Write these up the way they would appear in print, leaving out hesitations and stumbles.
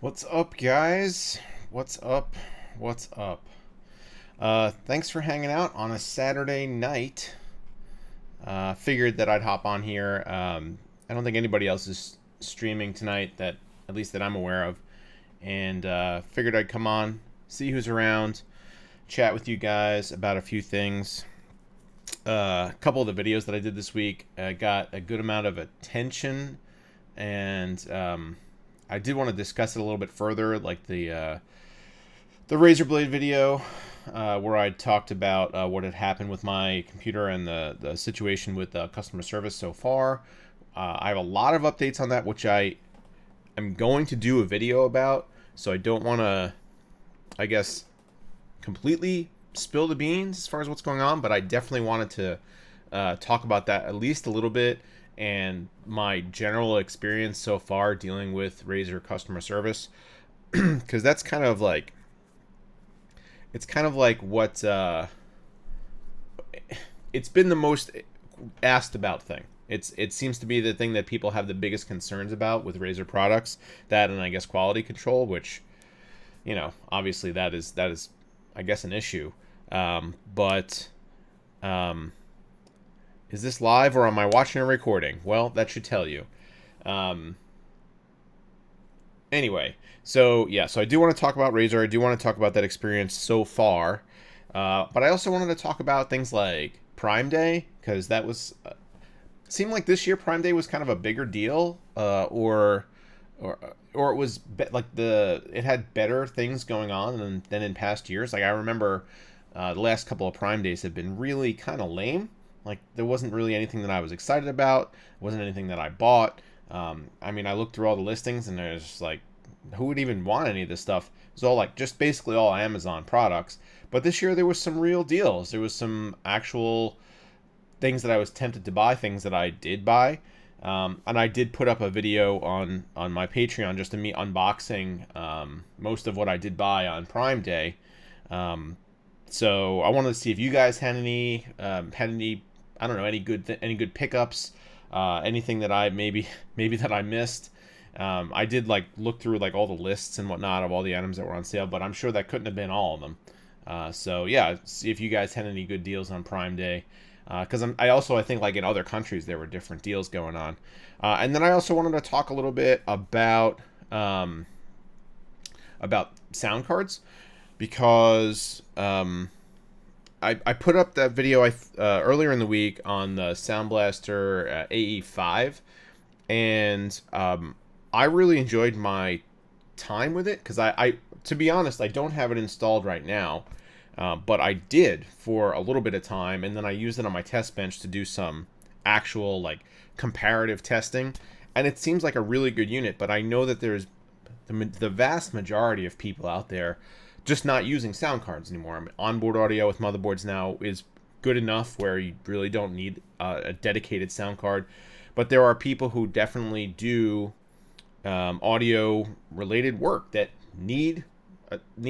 What's up, guys? What's up? What's up? Thanks for hanging out on a Saturday night. Figured that I'd hop on here. I don't think anybody else is streaming tonight, that at least that I'm aware of, and figured I'd come on, see who's around, chat with you guys about a few things. A couple of the videos that I did this week got a good amount of attention, and I did want to discuss it a little bit further, like the Razorblade video, where I talked about what had happened with my computer and the situation with customer service so far. I have a lot of updates on that, which I am going to do a video about, so I don't want to, I guess, completely spill the beans as far as what's going on, but I definitely wanted to talk about that at least a little bit, and my general experience so far dealing with Razer customer service, because that's kind of like, it's kind of like what it's been the most asked about thing. It seems to be the thing that people have the biggest concerns about with Razer products. That, and I guess quality control, which, obviously that is I guess an issue. But is this live or am I watching a recording? Well, that should tell you. Anyway, so I do want to talk about Razer. I do want to talk about that experience so far. But I also wanted to talk about things like Prime Day, because that was seemed like this year Prime Day was kind of a bigger deal, or it was like it had better things going on than in past years. Like, I remember the last couple of Prime Days have been really kind of lame. Like, there wasn't really anything that I was excited about. Wasn't anything that I bought. I mean, I looked through all the listings and there's just like, who would even want any of this stuff? It was all like just basically all Amazon products. But this year there was some real deals. There was some actual things that I was tempted to buy, things that I did buy. And I did put up a video on my Patreon, just of me unboxing most of what I did buy on Prime Day. So I wanted to see if you guys had any I don't know, any good pickups, anything that I maybe that I missed. I did like look through like all the lists and whatnot of all the items that were on sale, but I'm sure that couldn't have been all of them. So yeah, see if you guys had any good deals on Prime Day. Because I think like in other countries there were different deals going on, and then I also wanted to talk a little bit about sound cards, because I put up that video earlier in the week on the Sound Blaster AE5, and I really enjoyed my time with it, because I to be honest, I don't have it installed right now. But I did for a little bit of time, and then I used it on my test bench to do some actual like comparative testing, and it seems like a really good unit. But I know that there's the vast majority of people out there just not using sound cards anymore. I mean, onboard audio with motherboards now is good enough where you really don't need a dedicated sound card, but there are people who definitely do audio related work that need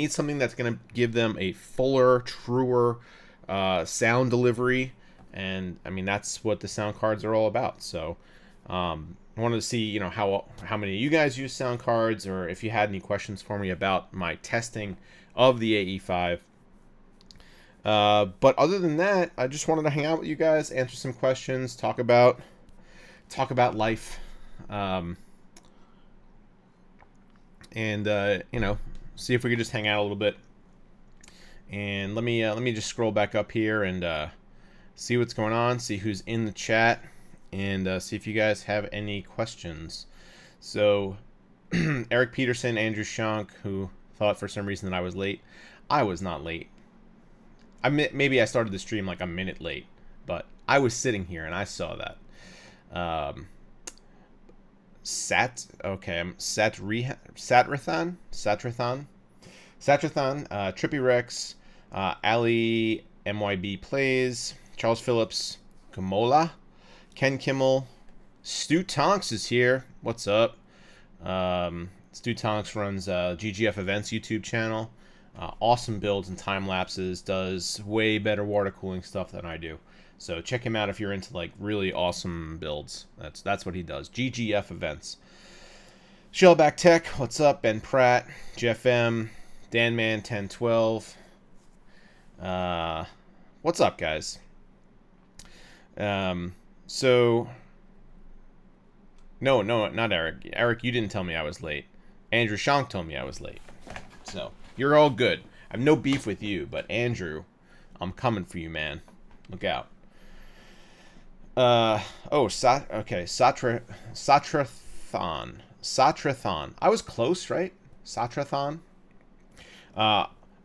something that's going to give them a fuller, truer sound delivery, and I mean that's what the sound cards are all about. So I wanted to see how many of you guys use sound cards, or if you had any questions for me about my testing of the AE5. But other than that, I just wanted to hang out with you guys, answer some questions, talk about life, and see if we could just hang out a little bit. And let me just scroll back up here and see what's going on, see who's in the chat, and see if you guys have any questions. So Eric Peterson, Andrew Shunk, who thought for some reason that I was late. I was not late. Maybe I started the stream like a minute late, but I was sitting here and I saw that. Satrathan, Trippy Rex, Ali MYB Plays, Charles Phillips, Gamola, Ken Kimmel, Stu Tonks is here. What's up? Stu Tonks runs GGF Events YouTube channel. Awesome builds and time lapses. Does way better water cooling stuff than I do. So check him out if you're into like really awesome builds. That's what he does. GGF Events. Shellback Tech, what's up? Ben Pratt, Jeff M, Danman 1012. What's up, guys? So no, not Eric. Eric, you didn't tell me I was late. Andrew Shank told me I was late. So you're all good. I have no beef with you, but Andrew, I'm coming for you, man. Look out. Satrathon. I was close, right? Satrathon.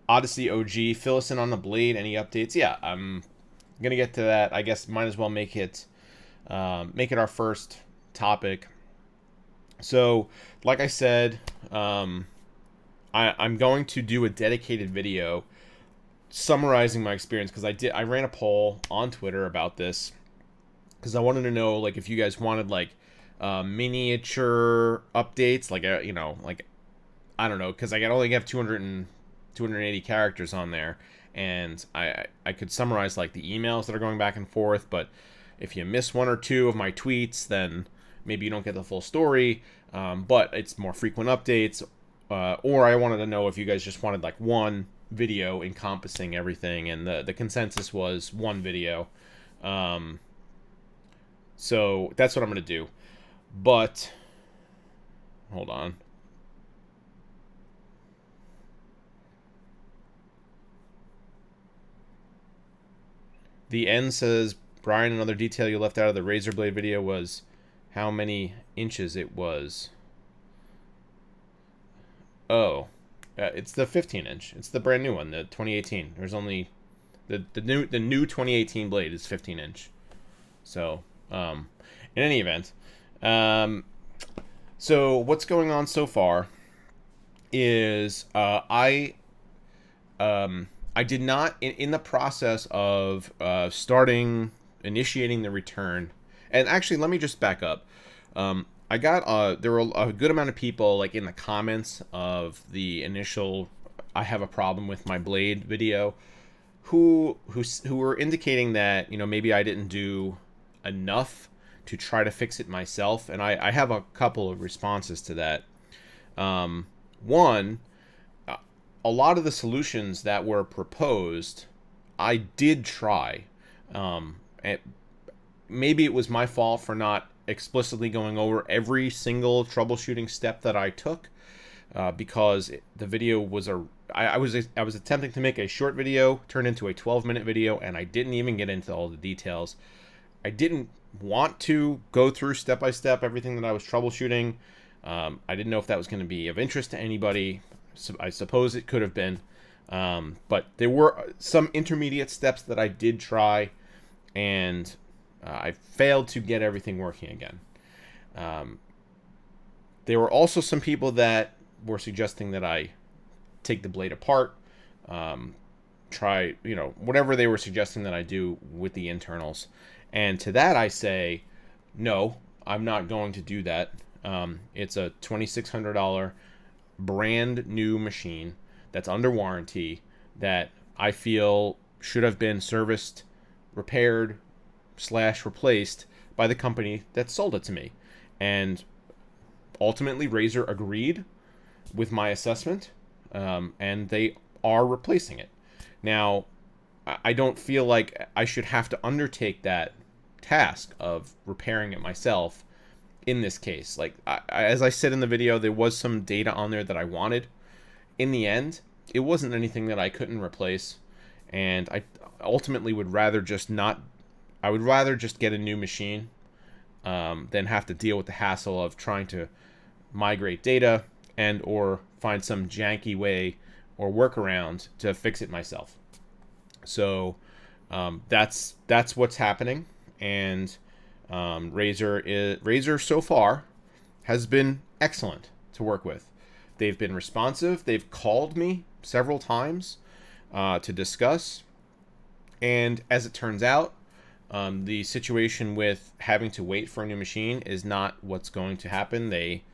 Odyssey OG, fill us in on the Blade. Any updates? Yeah, I'm gonna get to that. I guess might as well make it our first topic. So, like I said, I'm going to do a dedicated video summarizing my experience, because I ran a poll on Twitter about this, because I wanted to know, like, if you guys wanted, like, miniature updates, like, like, I don't know, because I only have 280 characters on there, and I could summarize, like, the emails that are going back and forth, but if you miss one or two of my tweets, then maybe you don't get the full story, but it's more frequent updates, or I wanted to know if you guys just wanted, like, one video encompassing everything, and the consensus was one video. So that's what I'm going to do. But, hold on. The end says, Brian, another detail you left out of the Razorblade video was how many inches it was. Oh, it's the 15-inch. It's the brand new one, the 2018. There's only the new 2018 blade is 15-inch. So, in any event, so what's going on so far is I did not, in the process of initiating the return, and actually let me just back up. I got there were a good amount of people, like, in the comments of the initial I have a problem with my Blade video, who were indicating that, maybe I didn't do enough to try to fix it myself, and I have a couple of responses to that. One, a lot of the solutions that were proposed, I did try. And maybe it was my fault for not explicitly going over every single troubleshooting step that I took, because the video was I was attempting to make a short video turn into a 12-minute video, and I didn't even get into all the details. I didn't want to go through step by step everything that I was troubleshooting. I didn't know if that was going to be of interest to anybody. So I suppose it could have been, but there were some intermediate steps that I did try, and I failed to get everything working again. There were also some people that were suggesting that I take the blade apart, try, whatever they were suggesting that I do with the internals. And to that I say, no, I'm not going to do that. It's a $2,600 brand new machine that's under warranty that I feel should have been serviced, repaired / replaced by the company that sold it to me. And ultimately Razer agreed with my assessment, and they are replacing it. Now, I don't feel like I should have to undertake that task of repairing it myself in this case. Like, as I said in the video, there was some data on there that I wanted. In the end, it wasn't anything that I couldn't replace, and I ultimately would rather just not. I would rather just get a new machine than have to deal with the hassle of trying to migrate data and or find some janky way or workaround to fix it myself. So that's what's happening, and Razer so far has been excellent to work with. They've been responsive. They've called me several times to discuss, and as it turns out, the situation with having to wait for a new machine is not what's going to happen. They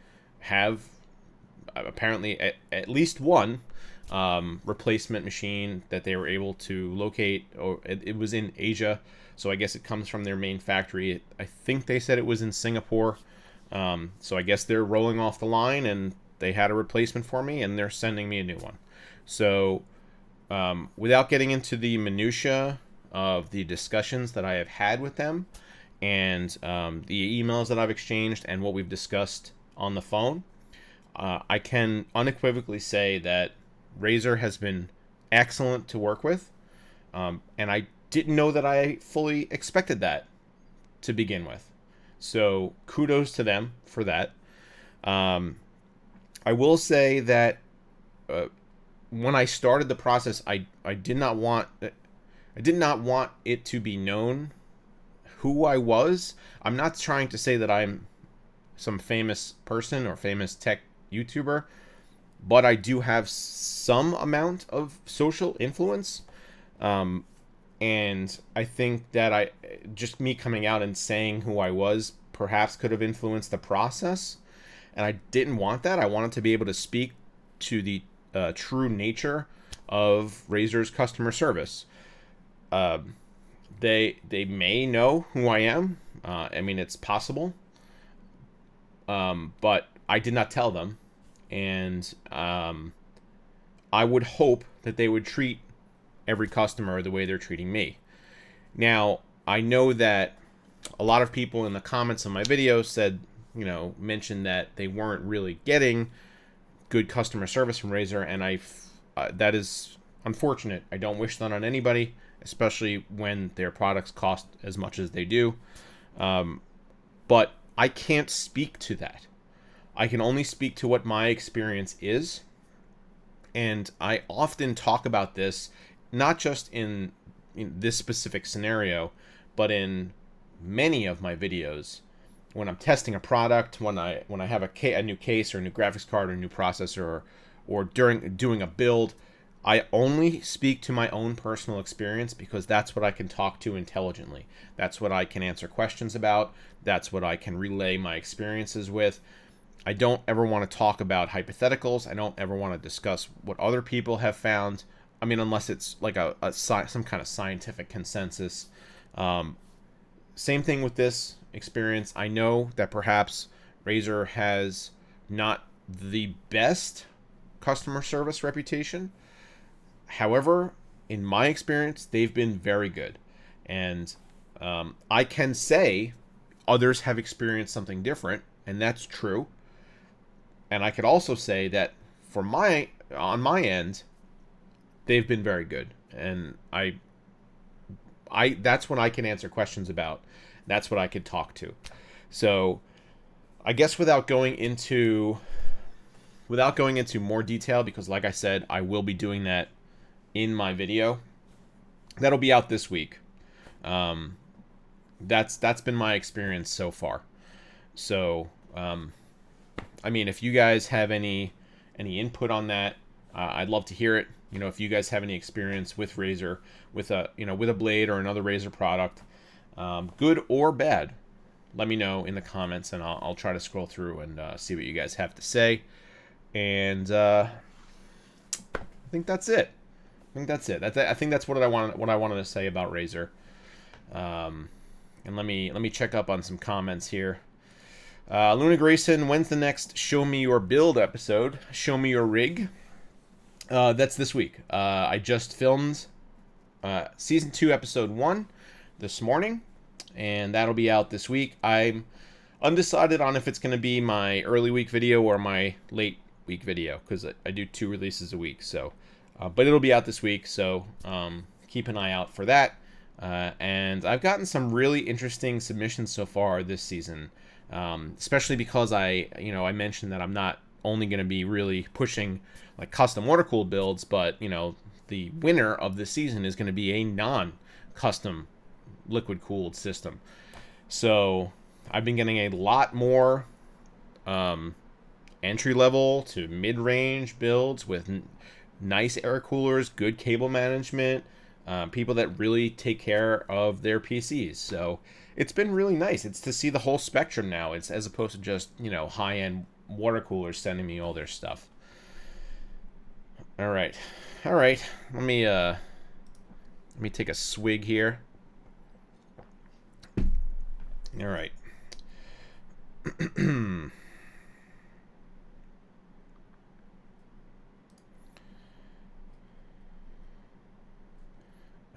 have apparently at least one replacement machine that they were able to locate, or it was in Asia, so I guess it comes from their main factory. I think they said it was in Singapore, So I guess they're rolling off the line, and they had a replacement for me, and they're sending me a new one. So without getting into the minutia of the discussions that I have had with them, and the emails that I've exchanged, and what we've discussed on the phone, I can unequivocally say that Razer has been excellent to work with, and I didn't know that I fully expected that to begin with. So kudos to them for that. I will say that when I started the process, I did not want it to be known who I was. I'm not trying to say that I'm some famous person or famous tech YouTuber, but I do have some amount of social influence. And I think that just me coming out and saying who I was perhaps could have influenced the process. And I didn't want that. I wanted to be able to speak to the true nature of Razer's customer service. They may know who I am. I mean, it's possible. But I did not tell them. And I would hope that they would treat every customer the way they're treating me. Now, I know that a lot of people in the comments on my video said, mentioned that they weren't really getting good customer service from Razer, and that is unfortunate. I don't wish that on anybody, especially when their products cost as much as they do. But I can't speak to that. I can only speak to what my experience is. And I often talk about this, not just in this specific scenario, but in many of my videos. When I'm testing a product, when I have a new case or a new graphics card or a new processor, or during doing a build, I only speak to my own personal experience because that's what I can talk to intelligently. That's what I can answer questions about. That's what I can relay my experiences with. I don't ever want to talk about hypotheticals. I don't ever want to discuss what other people have found. I mean, unless it's like some kind of scientific consensus. Same thing with this experience. I know that perhaps Razer has not the best customer service reputation. However, in my experience, they've been very good. And I can say others have experienced something different, and that's true. And I could also say that on my end, they've been very good. And I that's what I can answer questions about. That's what I could talk to. So I guess without going into more detail, because like I said, I will be doing that in my video. That'll be out this week. That's been my experience so far. So I mean, if you guys have any input on that, I'd love to hear it. If you guys have any experience with Razer, with a blade or another Razer product, good or bad, let me know in the comments, and I'll try to scroll through and see what you guys have to say. And I think that's it. I think that's what I wanted to say about Razer. And let me check up on some comments here. Luna Grayson, when's the next Show Me Your Build episode? Show Me Your Rig. That's this week. I just filmed Season 2, Episode 1 this morning, and that'll be out this week. I'm undecided on if it's going to be my early week video or my late week video, because I do 2 releases a week. So, but it'll be out this week, so keep an eye out for that. And I've gotten some really interesting submissions so far this season, especially because I mentioned that I'm not only going to be really pushing like custom water-cooled builds, but the winner of this season is going to be a non-custom liquid-cooled system. So I've been getting a lot more entry-level to mid-range builds with nice air coolers, good cable management, people that really take care of their PCs. So it's been really nice. It's to see the whole spectrum now. It's as opposed to just high-end water coolers sending me all their stuff. All right. Let me take a swig here. All right.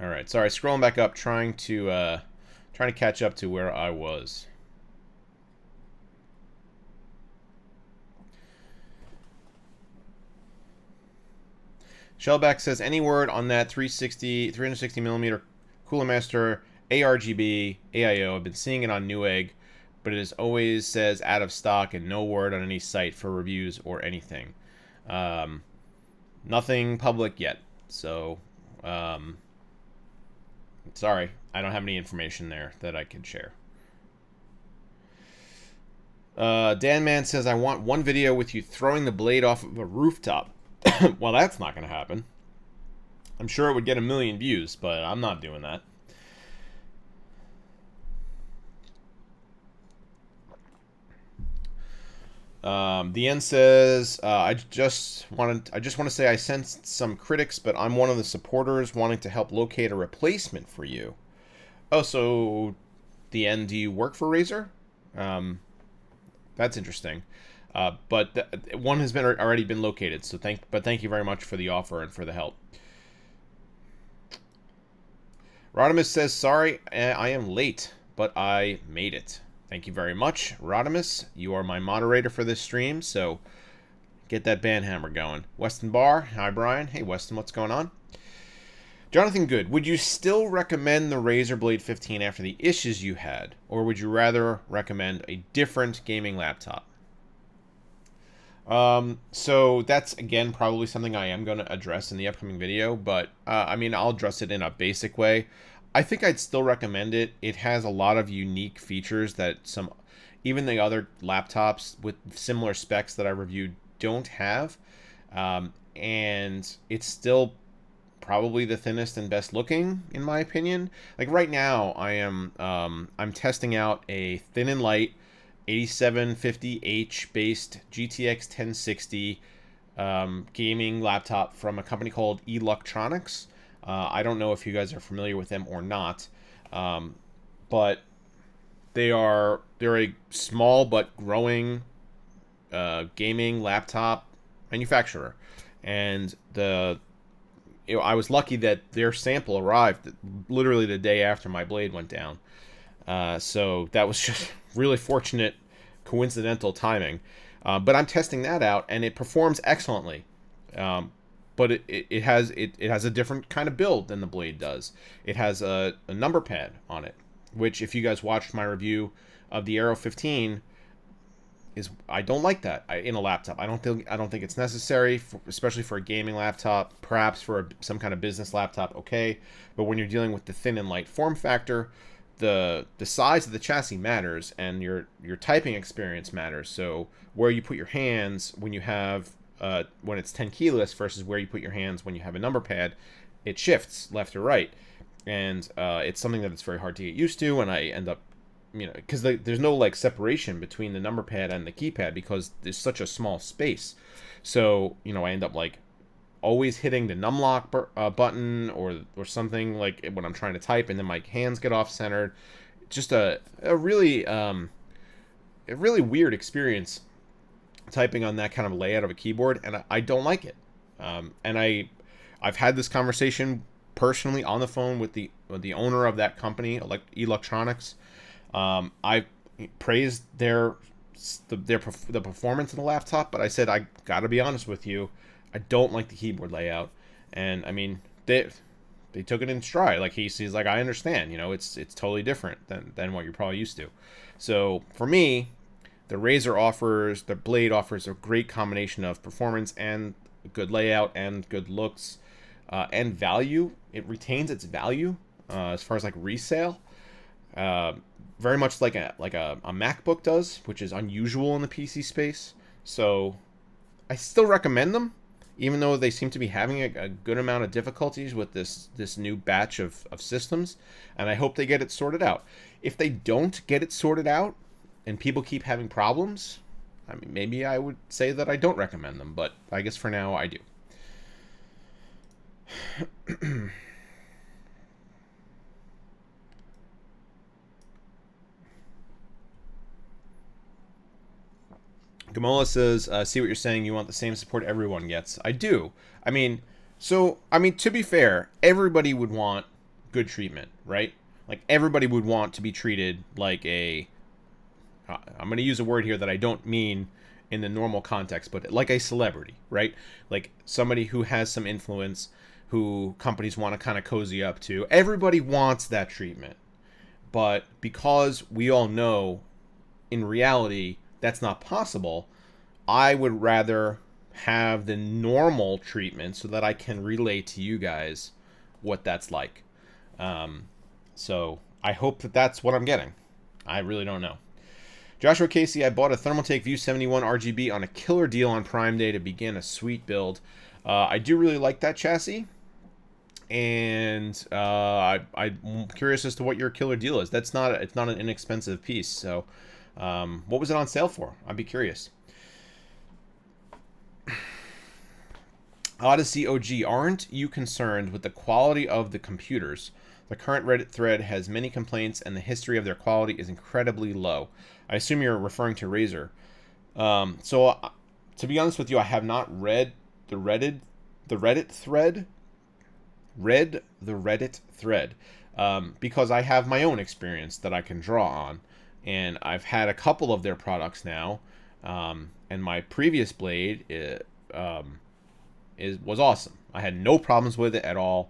All right, sorry, scrolling back up, trying to catch up to where I was. Shellback says, any word on that 360 millimeter Cooler Master ARGB AIO? I've been seeing it on Newegg, but it always says out of stock and no word on any site for reviews or anything. Nothing public yet, so sorry, I don't have any information there that I can share. Dan Man says, I want one video with you throwing the blade off of a rooftop. Well, that's not going to happen. I'm sure it would get 1 million views, but I'm not doing that. The end says, I just want to say I sensed some critics, but I'm one of the supporters wanting to help locate a replacement for you. Oh, so the end, do you work for Razer? That's interesting. But one has already been located. So thank you very much for the offer and for the help. Rodimus says, sorry, I am late, but I made it. Thank you very much, Rodimus. You are my moderator for this stream, so get that banhammer going. Weston Barr, hi Brian. Hey Weston, what's going on? Jonathan Good, would you still recommend the Razorblade 15 after the issues you had, or would you rather recommend a different gaming laptop? So that's, again, probably something I am going to address in the upcoming video, but, I mean, I'll address it in a basic way. I think I'd still recommend it. It has a lot of unique features that even the other laptops with similar specs that I reviewed don't have. And it's still probably the thinnest and best looking, in my opinion. Like right now, I'm testing out a thin and light 8750H based GTX 1060 gaming laptop from a company called Electronics. I don't know if you guys are familiar with them or not, but they're a small but growing gaming laptop manufacturer, and I was lucky that their sample arrived literally the day after my blade went down. So that was just really fortunate, coincidental timing. But I'm testing that out, and it performs excellently. But it has a different kind of build than the Blade does. It has a number pad on it, which, if you guys watched my review of the Aero 15, I don't like that in a laptop. I don't think it's necessary, especially for a gaming laptop. Perhaps for some kind of business laptop, okay. But when you're dealing with the thin and light form factor, the size of the chassis matters, and your typing experience matters. So where you put your hands when you have when it's 10 keyless versus where you put your hands when you have a number pad, it shifts left or right, and it's something that it's very hard to get used to. And I end up, because there's no like separation between the number pad and the keypad because there's such a small space. So I end up like always hitting the numlock button or something like when I'm trying to type, and then my hands get off centered. Just a really weird experience typing on that kind of layout of a keyboard, and I don't like it. And I've had this conversation personally on the phone with the owner of that company, like Electronics. I praised the performance of the laptop, but I said I got to be honest with you, I don't like the keyboard layout. And I mean, they took it in stride. Like he's like, I understand, it's totally different than what you're probably used to. So for me, the Blade offers a great combination of performance and good layout and good looks, and value. It retains its value as far as like resale, very much like a MacBook does, which is unusual in the PC space. So I still recommend them, even though they seem to be having a good amount of difficulties with this new batch of systems, and I hope they get it sorted out. If they don't get it sorted out, and people keep having problems, I mean, maybe I would say that I don't recommend them, but I guess for now I do. Gamola says, see what you're saying. You want the same support everyone gets. I do. I mean, to be fair, everybody would want good treatment, right? Like, everybody would want to be treated like I'm going to use a word here that I don't mean in the normal context, but like a celebrity, right? Like somebody who has some influence, who companies want to kind of cozy up to. Everybody wants that treatment. But because we all know in reality that's not possible, I would rather have the normal treatment so that I can relate to you guys what that's like. So I hope that that's what I'm getting. I really don't know. Joshua Casey, I bought a Thermaltake View 71 RGB on a killer deal on Prime Day to begin a sweet build. I do really like that chassis, and I'm curious as to what your killer deal is. It's not an inexpensive piece. So, what was it on sale for? I'd be curious. Odyssey OG, aren't you concerned with the quality of the computers? The current Reddit thread has many complaints, and the history of their quality is incredibly low. I assume you're referring to Razer. To be honest with you, I have not read the Reddit thread. Because I have my own experience that I can draw on, and I've had a couple of their products now, and my previous blade was awesome. I had no problems with it at all.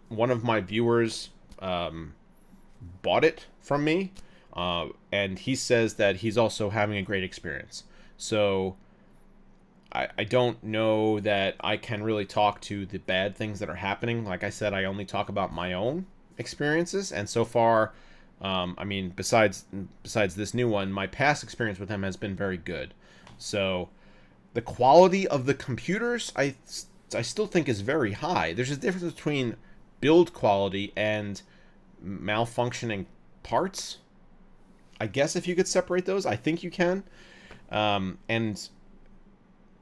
One of my viewers bought it from me, and he says that he's also having a great experience. So I don't know that I can really talk to the bad things that are happening. Like I said, I only talk about my own experiences, and so far, I mean, besides this new one, my past experience with them has been very good. So the quality of the computers, I still think is very high. There's a difference between build quality and malfunctioning parts. I guess if you could separate those, I think you can. And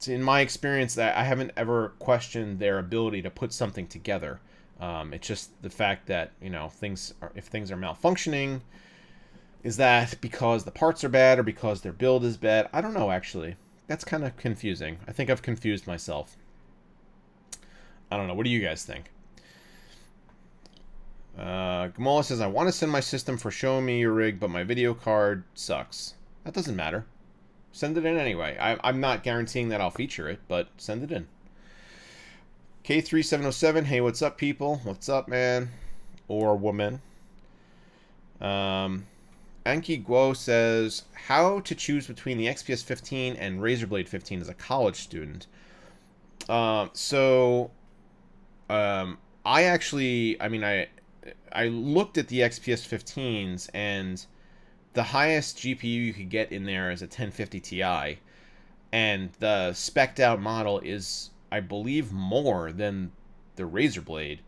in my experience, that I haven't ever questioned their ability to put something together. It's just the fact that, you know, if things are malfunctioning, is that because the parts are bad or because their build is bad? I don't know, actually. That's kind of confusing. I think I've confused myself. I don't know. What do you guys think? Gamola says, I want to send my system for showing me your rig, but my video card sucks. That doesn't matter. Send it in anyway. I'm not guaranteeing that I'll feature it, but send it in. K3707, hey, what's up, people? What's up, man? Or woman? Anki Guo says, how to choose between the XPS 15 and Razorblade 15 as a college student. I looked at the XPS 15s, and the highest GPU you could get in there is a 1050 Ti, and the spec'd out model is, I believe, more than the Razorblade,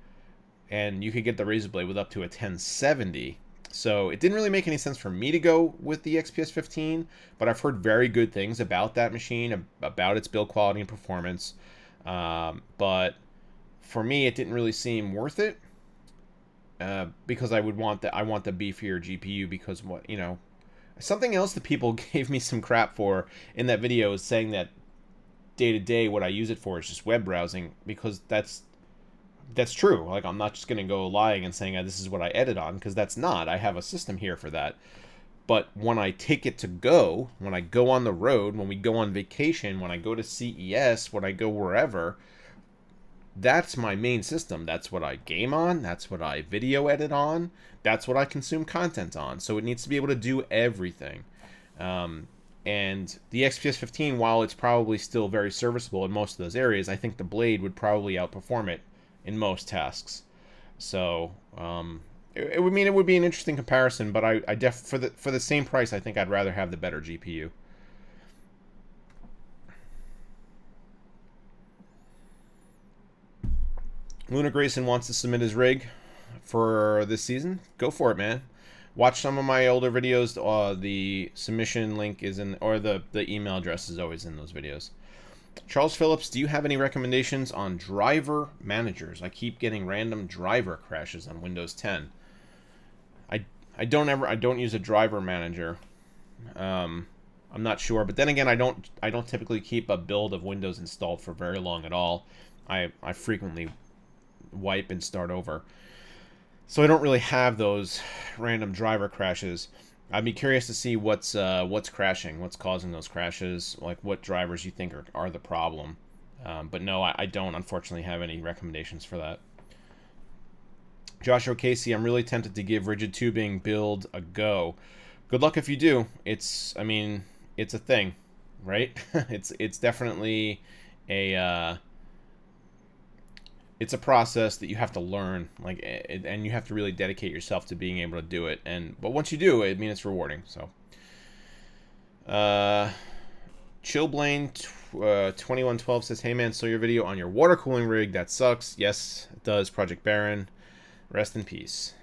and you could get the Razorblade with up to a 1070. So it didn't really make any sense for me to go with the XPS 15, but I've heard very good things about that machine, about its build quality and performance. But for me, it didn't really seem worth it, because I want the beefier GPU, because something else that people gave me some crap for in that video is saying that day to day what I use it for is just web browsing, because that's true. Like, I'm not just going to go lying and saying this is what I edit on, because that's not. I have a system here for that. But when I take it to go, when I go on the road, when we go on vacation, when I go to CES, when I go wherever, that's my main system. That's what I game on. That's what I video edit on. That's what I consume content on. So it needs to be able to do everything. And the XPS 15, while it's probably still very serviceable in most of those areas, I think the Blade would probably outperform it in most tasks. So it would be an interesting comparison, but for the same price, I think I'd rather have the better GPU. Luna Grayson wants to submit his rig for this season. Go for it, man. Watch some of my older videos. The submission link is in, or the email address is always in those videos. Charles Phillips, do you have any recommendations on driver managers? I keep getting random driver crashes on Windows 10. I don't use a driver manager. I'm not sure. But then again, I don't typically keep a build of Windows installed for very long at all. I frequently wipe and start over. So I don't really have those random driver crashes. I'd be curious to see what's crashing, what's causing those crashes, like what drivers you think are the problem. But no, I don't unfortunately have any recommendations for that. Joshua Casey, I'm really tempted to give rigid tubing build a go. Good luck if you do. I mean, it's a thing, right? it's definitely a it's a process that you have to learn, like, and you have to really dedicate yourself to being able to do it. But once you do, I mean, it's rewarding. So, Chillblane 2112 says, "Hey man, saw your video on your water cooling rig. That sucks." Yes, it does. Project Baron, rest in peace.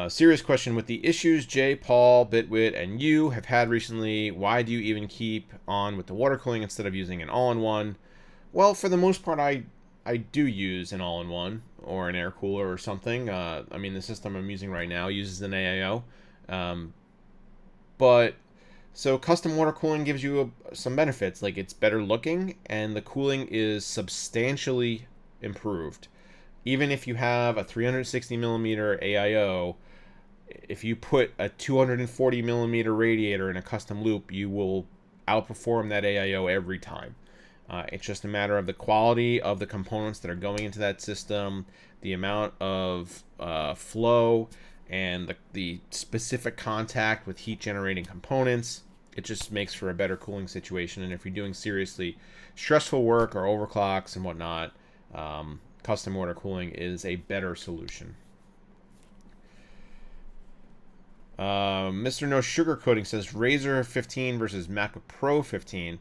Serious question. With the issues Jay, Paul, Bitwit, and you have had recently, why do you even keep on with the water cooling instead of using an all-in-one? Well, for the most part, I do use an all-in-one or an air cooler or something. I mean, the system I'm using right now uses an AIO. But so custom water cooling gives you some benefits, like it's better looking and the cooling is substantially improved. Even if you have a 360 millimeter AIO, if you put a 240 millimeter radiator in a custom loop, you will outperform that AIO every time. It's just a matter of the quality of the components that are going into that system, the amount of flow, and the specific contact with heat generating components. It just makes for a better cooling situation. And if you're doing seriously stressful work or overclocks and whatnot, custom water cooling is a better solution. Mr. No Sugarcoating says Razer 15 versus MacBook Pro 15.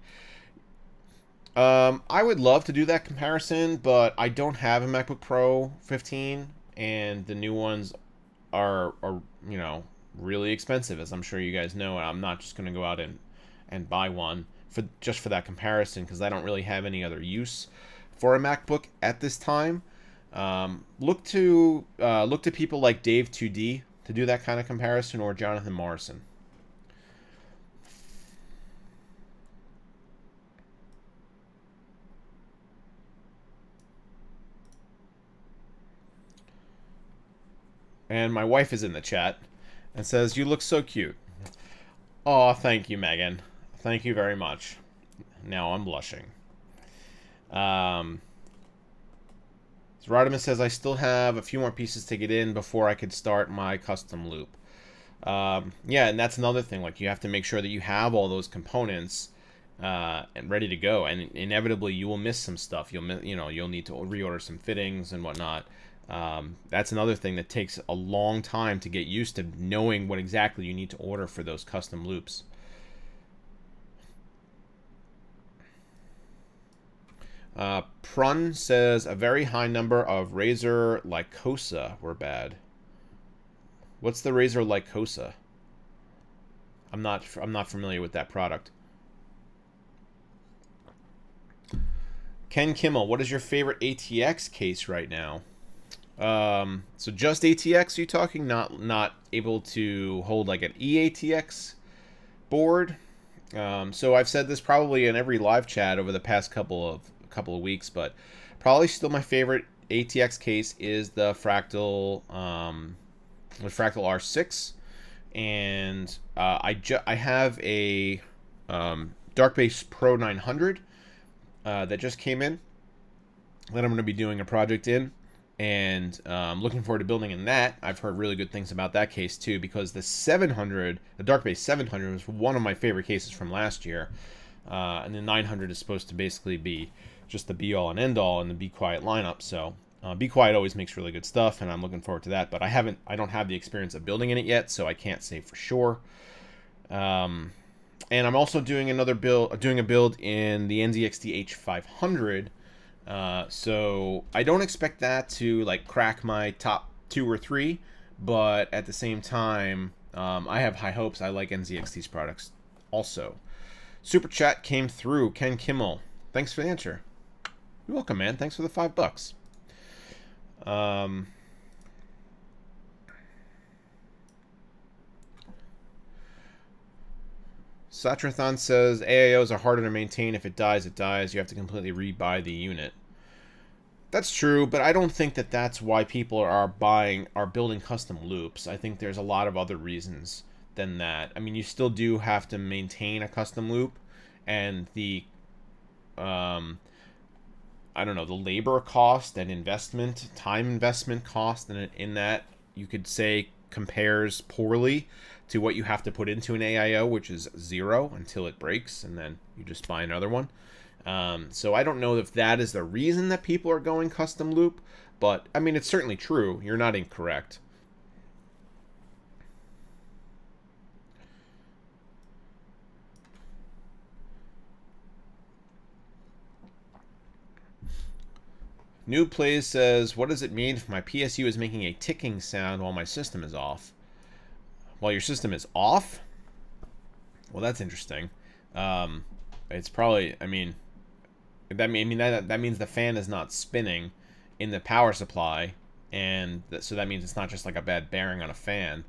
I would love to do that comparison, but I don't have a MacBook Pro 15, and the new ones are you know, really expensive, as I'm sure you guys know. And I'm not just going to go out and buy one for that comparison, because I don't really have any other use for a MacBook at this time. Look to people like Dave 2D to do that kind of comparison, or Jonathan Morrison. And my wife is in the chat and says, "You look so cute." Oh, thank you, Megan. Thank you very much. Now I'm blushing. Rodimus says, "I still have a few more pieces to get in before I could start my custom loop." Yeah, and that's another thing. Like, you have to make sure that you have all those components and ready to go. And inevitably, you will miss some stuff. You'll need to reorder some fittings and whatnot. That's another thing that takes a long time to get used to, knowing what exactly you need to order for those custom loops. Prun says a very high number of Razer Lycosa were bad. What's the Razer Lycosa? I'm not familiar with that product. Ken Kimmel, what is your favorite ATX case right now? So just ATX, are you talking? Not able to hold like an eATX board? So I've said this probably in every live chat over the past couple of weeks, but probably still my favorite ATX case is the Fractal R6, and I have a Darkbase Pro 900 that just came in that I'm going to be doing a project in, and looking forward to building in that. I've heard really good things about that case too, because the Darkbase 700 was one of my favorite cases from last year, and the 900 is supposed to basically be just the be-all and end-all in the Be Quiet lineup. So Be Quiet always makes really good stuff, and I'm looking forward to that. But I don't have the experience of building in it yet, so I can't say for sure. And I'm also doing a build in the NZXT H500. So I don't expect that to like crack my top 2 or 3, but at the same time, I have high hopes. I like NZXT's products also. Super chat came through. Ken Kimmel, thanks for the answer. You're welcome, man. Thanks for the $5. Satrathon says AIOs are harder to maintain. If it dies, it dies. You have to completely rebuy the unit. That's true, but I don't think that that's why people are building custom loops. I think there's a lot of other reasons than that. I mean, you still do have to maintain a custom loop, and the I don't know, the labor cost and investment, time investment cost in that, you could say compares poorly to what you have to put into an AIO, which is 0 until it breaks, and then you just buy another one. So I don't know if that is the reason that people are going custom loop, but I mean, it's certainly true. You're not incorrect. New Plays says, what does it mean if my PSU is making a ticking sound while my system is off? While your system is off? Well, that's interesting. It's probably, I mean, that means the fan is not spinning in the power supply, and so that means it's not just like a bad bearing on a fan.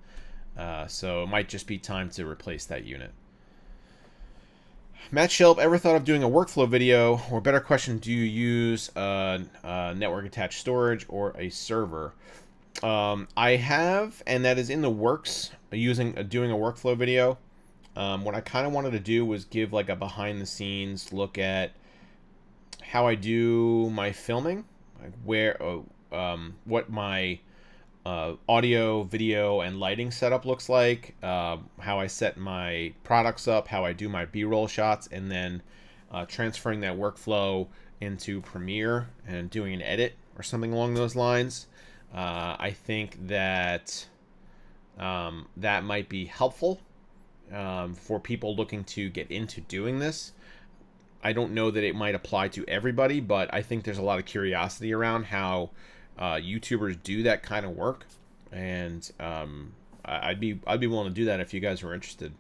So it might just be time to replace that unit. Matt Shelp, ever thought of doing a workflow video? Or better question, do you use network attached storage or a server? I have, and that is in the works, doing a workflow video. What I kind of wanted to do was give like a behind the scenes look at how I do my filming, like what my audio, video, and lighting setup looks like, how I set my products up, how I do my B-roll shots, and then transferring that workflow into Premiere and doing an edit or something along those lines. I think that that might be helpful for people looking to get into doing this. I don't know that it might apply to everybody, but I think there's a lot of curiosity around how YouTubers do that kind of work, and I'd be willing to do that if you guys were interested.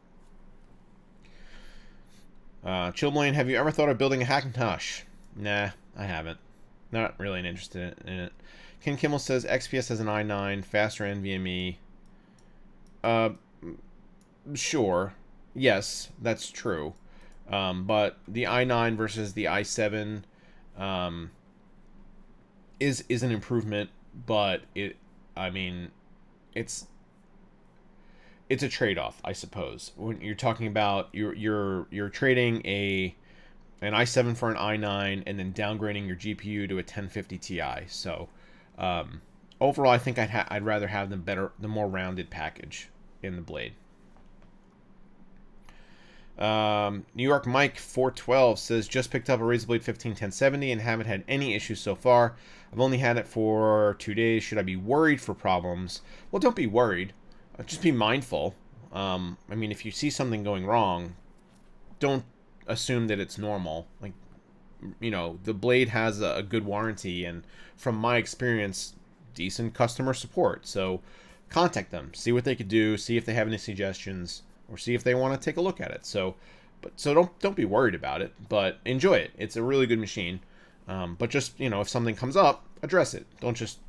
Chillblane, have you ever thought of building a Hackintosh? Nah, I haven't. Not really interested in it. Ken Kimmel says XPS has an i9, faster NVMe. Sure, yes, that's true. But the i9 versus the i7 is an improvement, but I mean, it's a trade-off, I suppose. When you're talking about you're trading an i7 for an i9 and then downgrading your GPU to a 1050 Ti. So overall, I think I'd rather have the more rounded package in the blade. New York Mike 412 says, just picked up a Razorblade 15 1070 and haven't had any issues so far. I've only had it for 2 days. Should I be worried for problems? Well, don't be worried. Just be mindful. I mean, if you see something going wrong, don't assume that it's normal. Like, you know, the blade has a good warranty, and from my experience, decent customer support. So contact them, see what they could do, see if they have any suggestions, or see if they want to take a look at it. So don't be worried about it, but enjoy it. It's a really good machine. But just, you know, if something comes up, address it. Don't just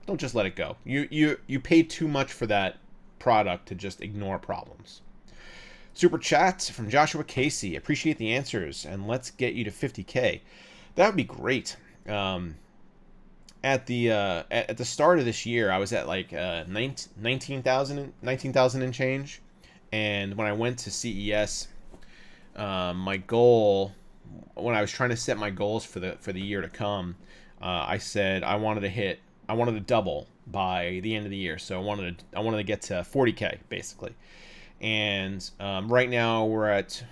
let it go. You pay too much for that product to just ignore problems. Super chat from Joshua Casey. Appreciate the answers, and let's get you to 50K. That would be great. At the start of this year, I was at like 19,000 and change. And when I went to CES, my goal, when I was trying to set my goals for the year to come, I said I wanted to double by the end of the year. So I wanted to get to 40K basically. And right now we're at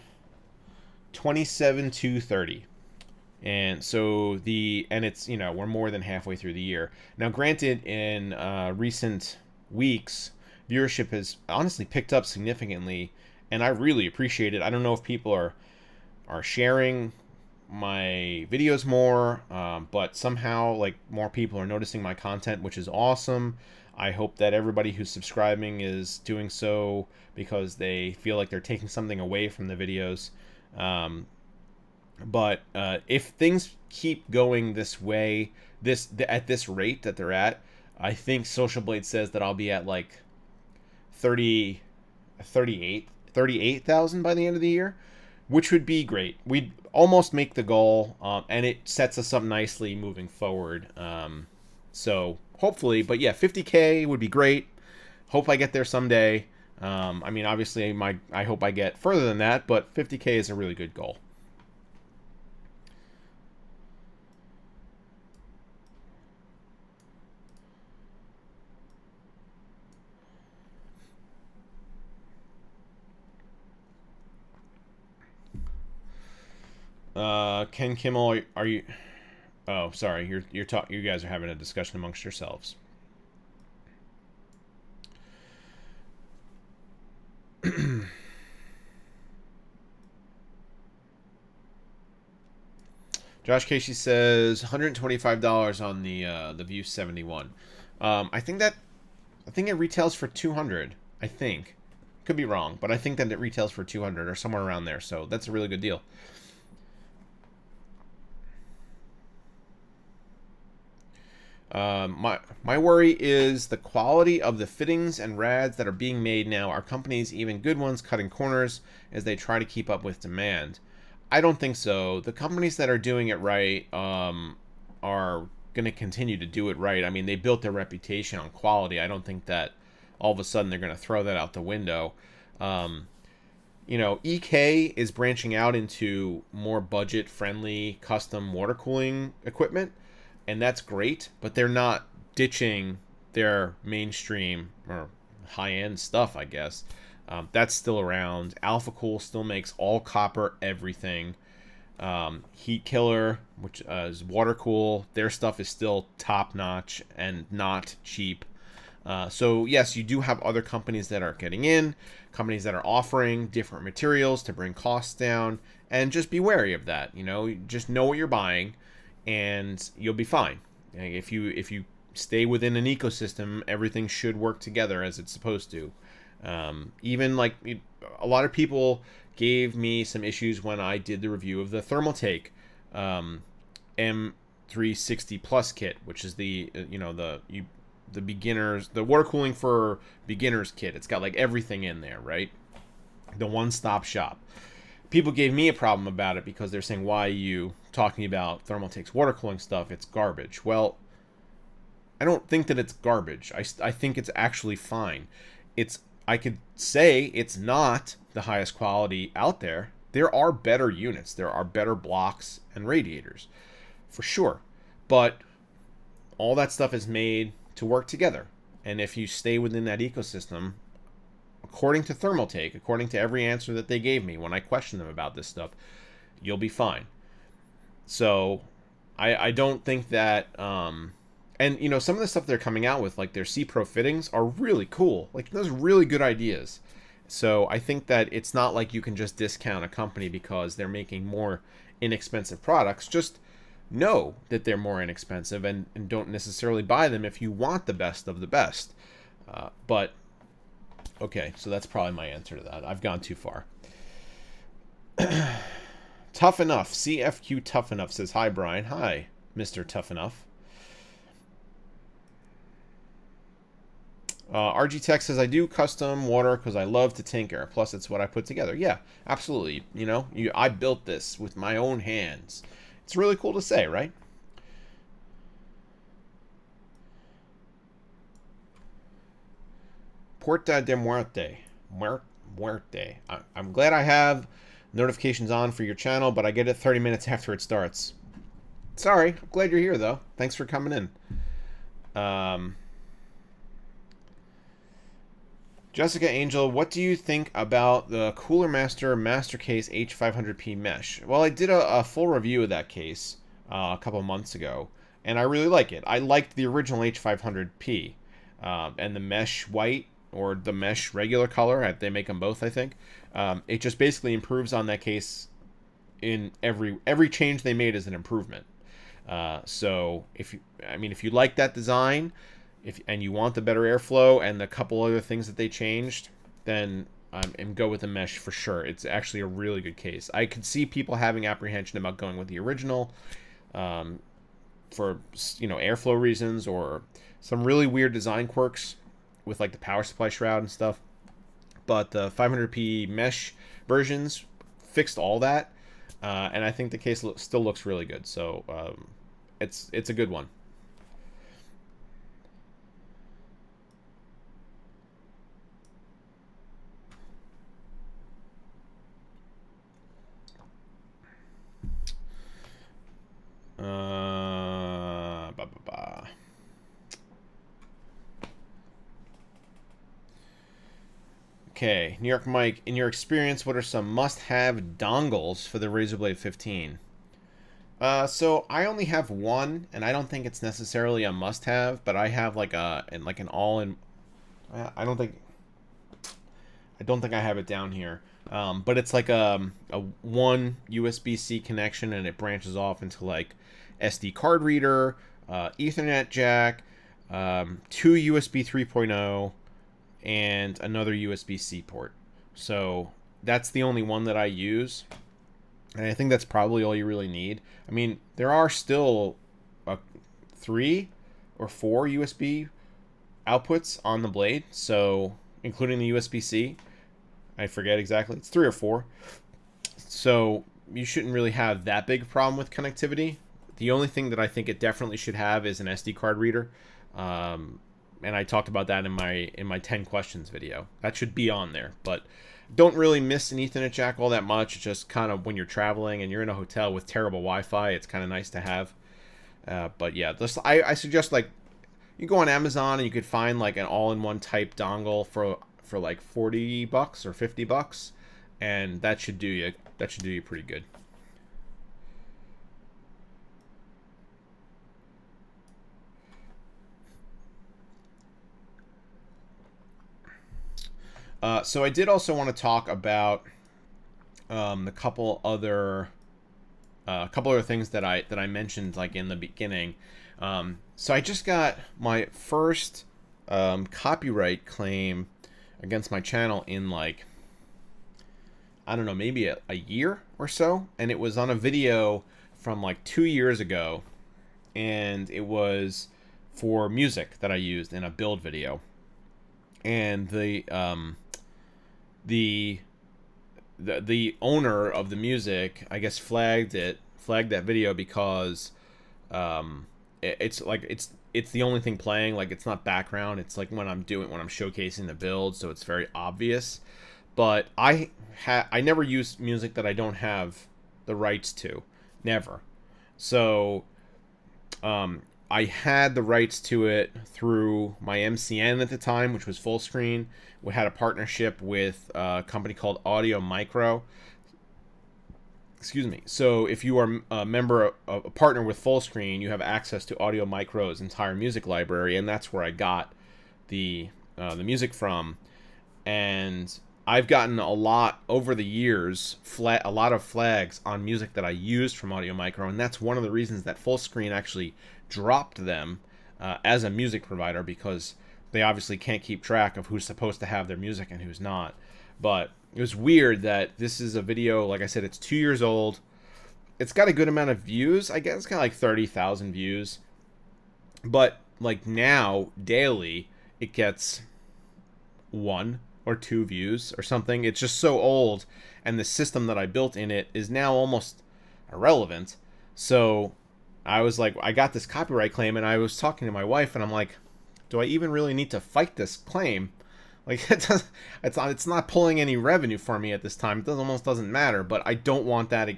27,230. And so it's, you know, we're more than halfway through the year. Now, granted, in recent weeks, viewership has honestly picked up significantly, and I really appreciate it. I don't know if people are sharing my videos more, but somehow, like, more people are noticing my content, which is awesome. I hope that everybody who's subscribing is doing so because they feel like they're taking something away from the videos. But if things keep going this way, at this rate that they're at, I think Social Blade says that I'll be at like 38 38,000 by the end of the year, which would be great. We'd almost make the goal, and it sets us up nicely moving forward. So hopefully, but yeah, 50K would be great. Hope I get there someday. I mean, obviously, I hope I get further than that, but 50K is a really good goal. Ken Kimmel, are you? Oh, sorry. You guys are having a discussion amongst yourselves. Josh Casey says $125 on the View 71. I think it retails for 200. I think, could be wrong, but I think that it retails for 200 or somewhere around there. So that's a really good deal. My worry is the quality of the fittings and rads that are being made now. Are companies, even good ones, cutting corners as they try to keep up with demand? I don't think so. The companies that are doing it right are going to continue to do it right. I mean, they built their reputation on quality. I don't think that all of a sudden they're going to throw that out the window. EK is branching out into more budget-friendly custom water cooling equipment, and that's great, but they're not ditching their mainstream or high-end stuff, I guess. That's still around. Alpha Cool still makes all copper everything. Heat Killer, which is water cool, their stuff is still top-notch and not cheap. So yes, you do have other companies that are getting in, companies that are offering different materials to bring costs down, and just be wary of that. Just know what you're buying, and you'll be fine. If you stay within an ecosystem, everything should work together as it's supposed to. Even like a lot of people gave me some issues when I did the review of the Thermaltake M360 Plus kit, which is the beginners, the water cooling for beginners kit. It's got like everything in there, right? The one-stop shop. People gave me a problem about it because they're saying, why are you talking about Thermaltake's water cooling stuff? It's garbage. Well, I don't think that it's garbage. I think it's actually fine. I could say it's not the highest quality out there. There are better units. There are better blocks and radiators, for sure. But all that stuff is made to work together. And if you stay within that ecosystem, according to Thermaltake, according to every answer that they gave me when I questioned them about this stuff, you'll be fine. So I don't think that... And, some of the stuff they're coming out with, like their C-Pro fittings, are really cool. Like, those are really good ideas. So I think that it's not like you can just discount a company because they're making more inexpensive products. Just know that they're more inexpensive and don't necessarily buy them if you want the best of the best. But, okay, so that's probably my answer to that. I've gone too far. Tough Enough. CFQ Tough Enough says, hi, Brian. Hi, Mr. Tough Enough. RG Tech says, I do custom water because I love to tinker. Plus, it's what I put together. Yeah, absolutely. I built this with my own hands. It's really cool to say, right? Puerta de Muerte. Muerte. I'm glad I have notifications on for your channel, but I get it 30 minutes after it starts. Sorry. I'm glad you're here, though. Thanks for coming in. Jessica Angel, what do you think about the Cooler Master Mastercase H500P mesh? Well, I did a full review of that case a couple months ago, and I really like it. I liked the original H500P, and the mesh white, or the mesh regular color. They make them both, I think. It just basically improves on that case. In every change they made is an improvement. So if you like that design, and you want the better airflow and the couple other things that they changed, then and go with the mesh for sure. It's actually a really good case. I could see people having apprehension about going with the original for airflow reasons or some really weird design quirks with like the power supply shroud and stuff. but the 500p mesh versions fixed all that, and I think the case still looks really good. So it's a good one. Okay, New York Mike, in your experience, what are some must-have dongles for the Razorblade 15? So I only have one, and I don't think it's necessarily a must-have, but I have like an all-in. I don't think I have it down here, but it's like a one USB-C connection, and it branches off into like SD card reader, Ethernet jack, two USB 3.0, and another USB-C port. So that's the only one that I use, and I think that's probably all you really need. I mean, there are still 3 or 4 USB outputs on the Blade, so including the USB-C. I forget exactly. It's 3 or 4. So you shouldn't really have that big a problem with connectivity. The only thing that I think it definitely should have is an SD card reader. And I talked about that in my 10 questions video. That should be on there, but don't really miss an Ethernet jack all that much. It's just kind of when you're traveling and you're in a hotel with terrible Wi-Fi, it's kind of nice to have. But yeah, I suggest, like, you go on Amazon and you could find like an all-in-one type dongle for like $40 or $50, and that should do you pretty good. So I did also want to talk about a couple other things that I mentioned like in the beginning. So I just got my first copyright claim against my channel in like, I don't know, maybe a year or so, and it was on a video from like 2 years ago, and it was for music that I used in a build video, and the owner of the music, I guess, flagged that video because it's the only thing playing. Like, it's not background. It's like when I'm showcasing the build, so it's very obvious. But I never use music that I don't have the rights to, never. So I had the rights to it through my MCN at the time, which was Fullscreen. We had a partnership with a company called Audio Micro. Excuse me. So if you are a partner with Fullscreen, you have access to Audio Micro's entire music library, and that's where I got the music from. And I've gotten a lot over the years, a lot of flags on music that I used from Audio Micro, and that's one of the reasons that Fullscreen actually dropped them as a music provider, because they obviously can't keep track of who's supposed to have their music and who's not. But it was weird that this is a video, like I said, it's 2 years old. It's got a good amount of views. I guess it's got like 30,000 views. But like now, daily, it gets 1 or 2 views or something. It's just so old, and the system that I built in it is now almost irrelevant. So I was like, I got this copyright claim, and I was talking to my wife, and I'm like, do I even really need to fight this claim? Like, it's not pulling any revenue for me at this time. It almost doesn't matter, but I don't want that,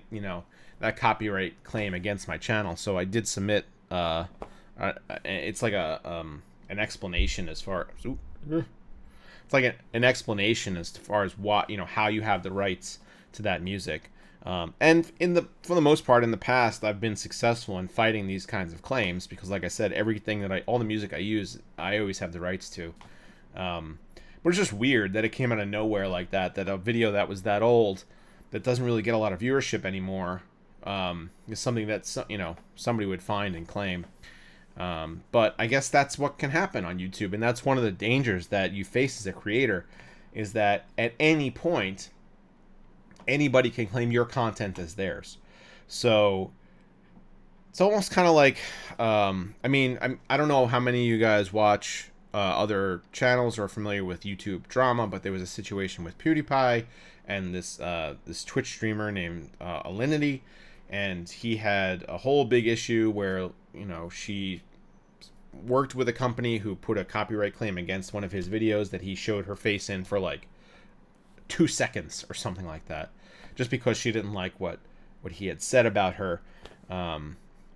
that copyright claim against my channel. So I did submit. It's like an explanation as far. It's like an explanation as far as what, how you have the rights to that music. And for the most part in the past, I've been successful in fighting these kinds of claims because, like I said, all the music I use, I always have the rights to. But it's just weird that it came out of nowhere like that a video that was that old, that doesn't really get a lot of viewership anymore, is something that, somebody would find and claim. But I guess that's what can happen on YouTube, and that's one of the dangers that you face as a creator, is that at any point, anybody can claim your content as theirs. So it's almost kind of like, I don't know how many of you guys watch other channels are familiar with YouTube drama, but there was a situation with PewDiePie and this Twitch streamer named Alinity, and he had a whole big issue where, you know, she worked with a company who put a copyright claim against one of his videos that he showed her face in for like 2 seconds or something like that, just because she didn't like what he had said about her,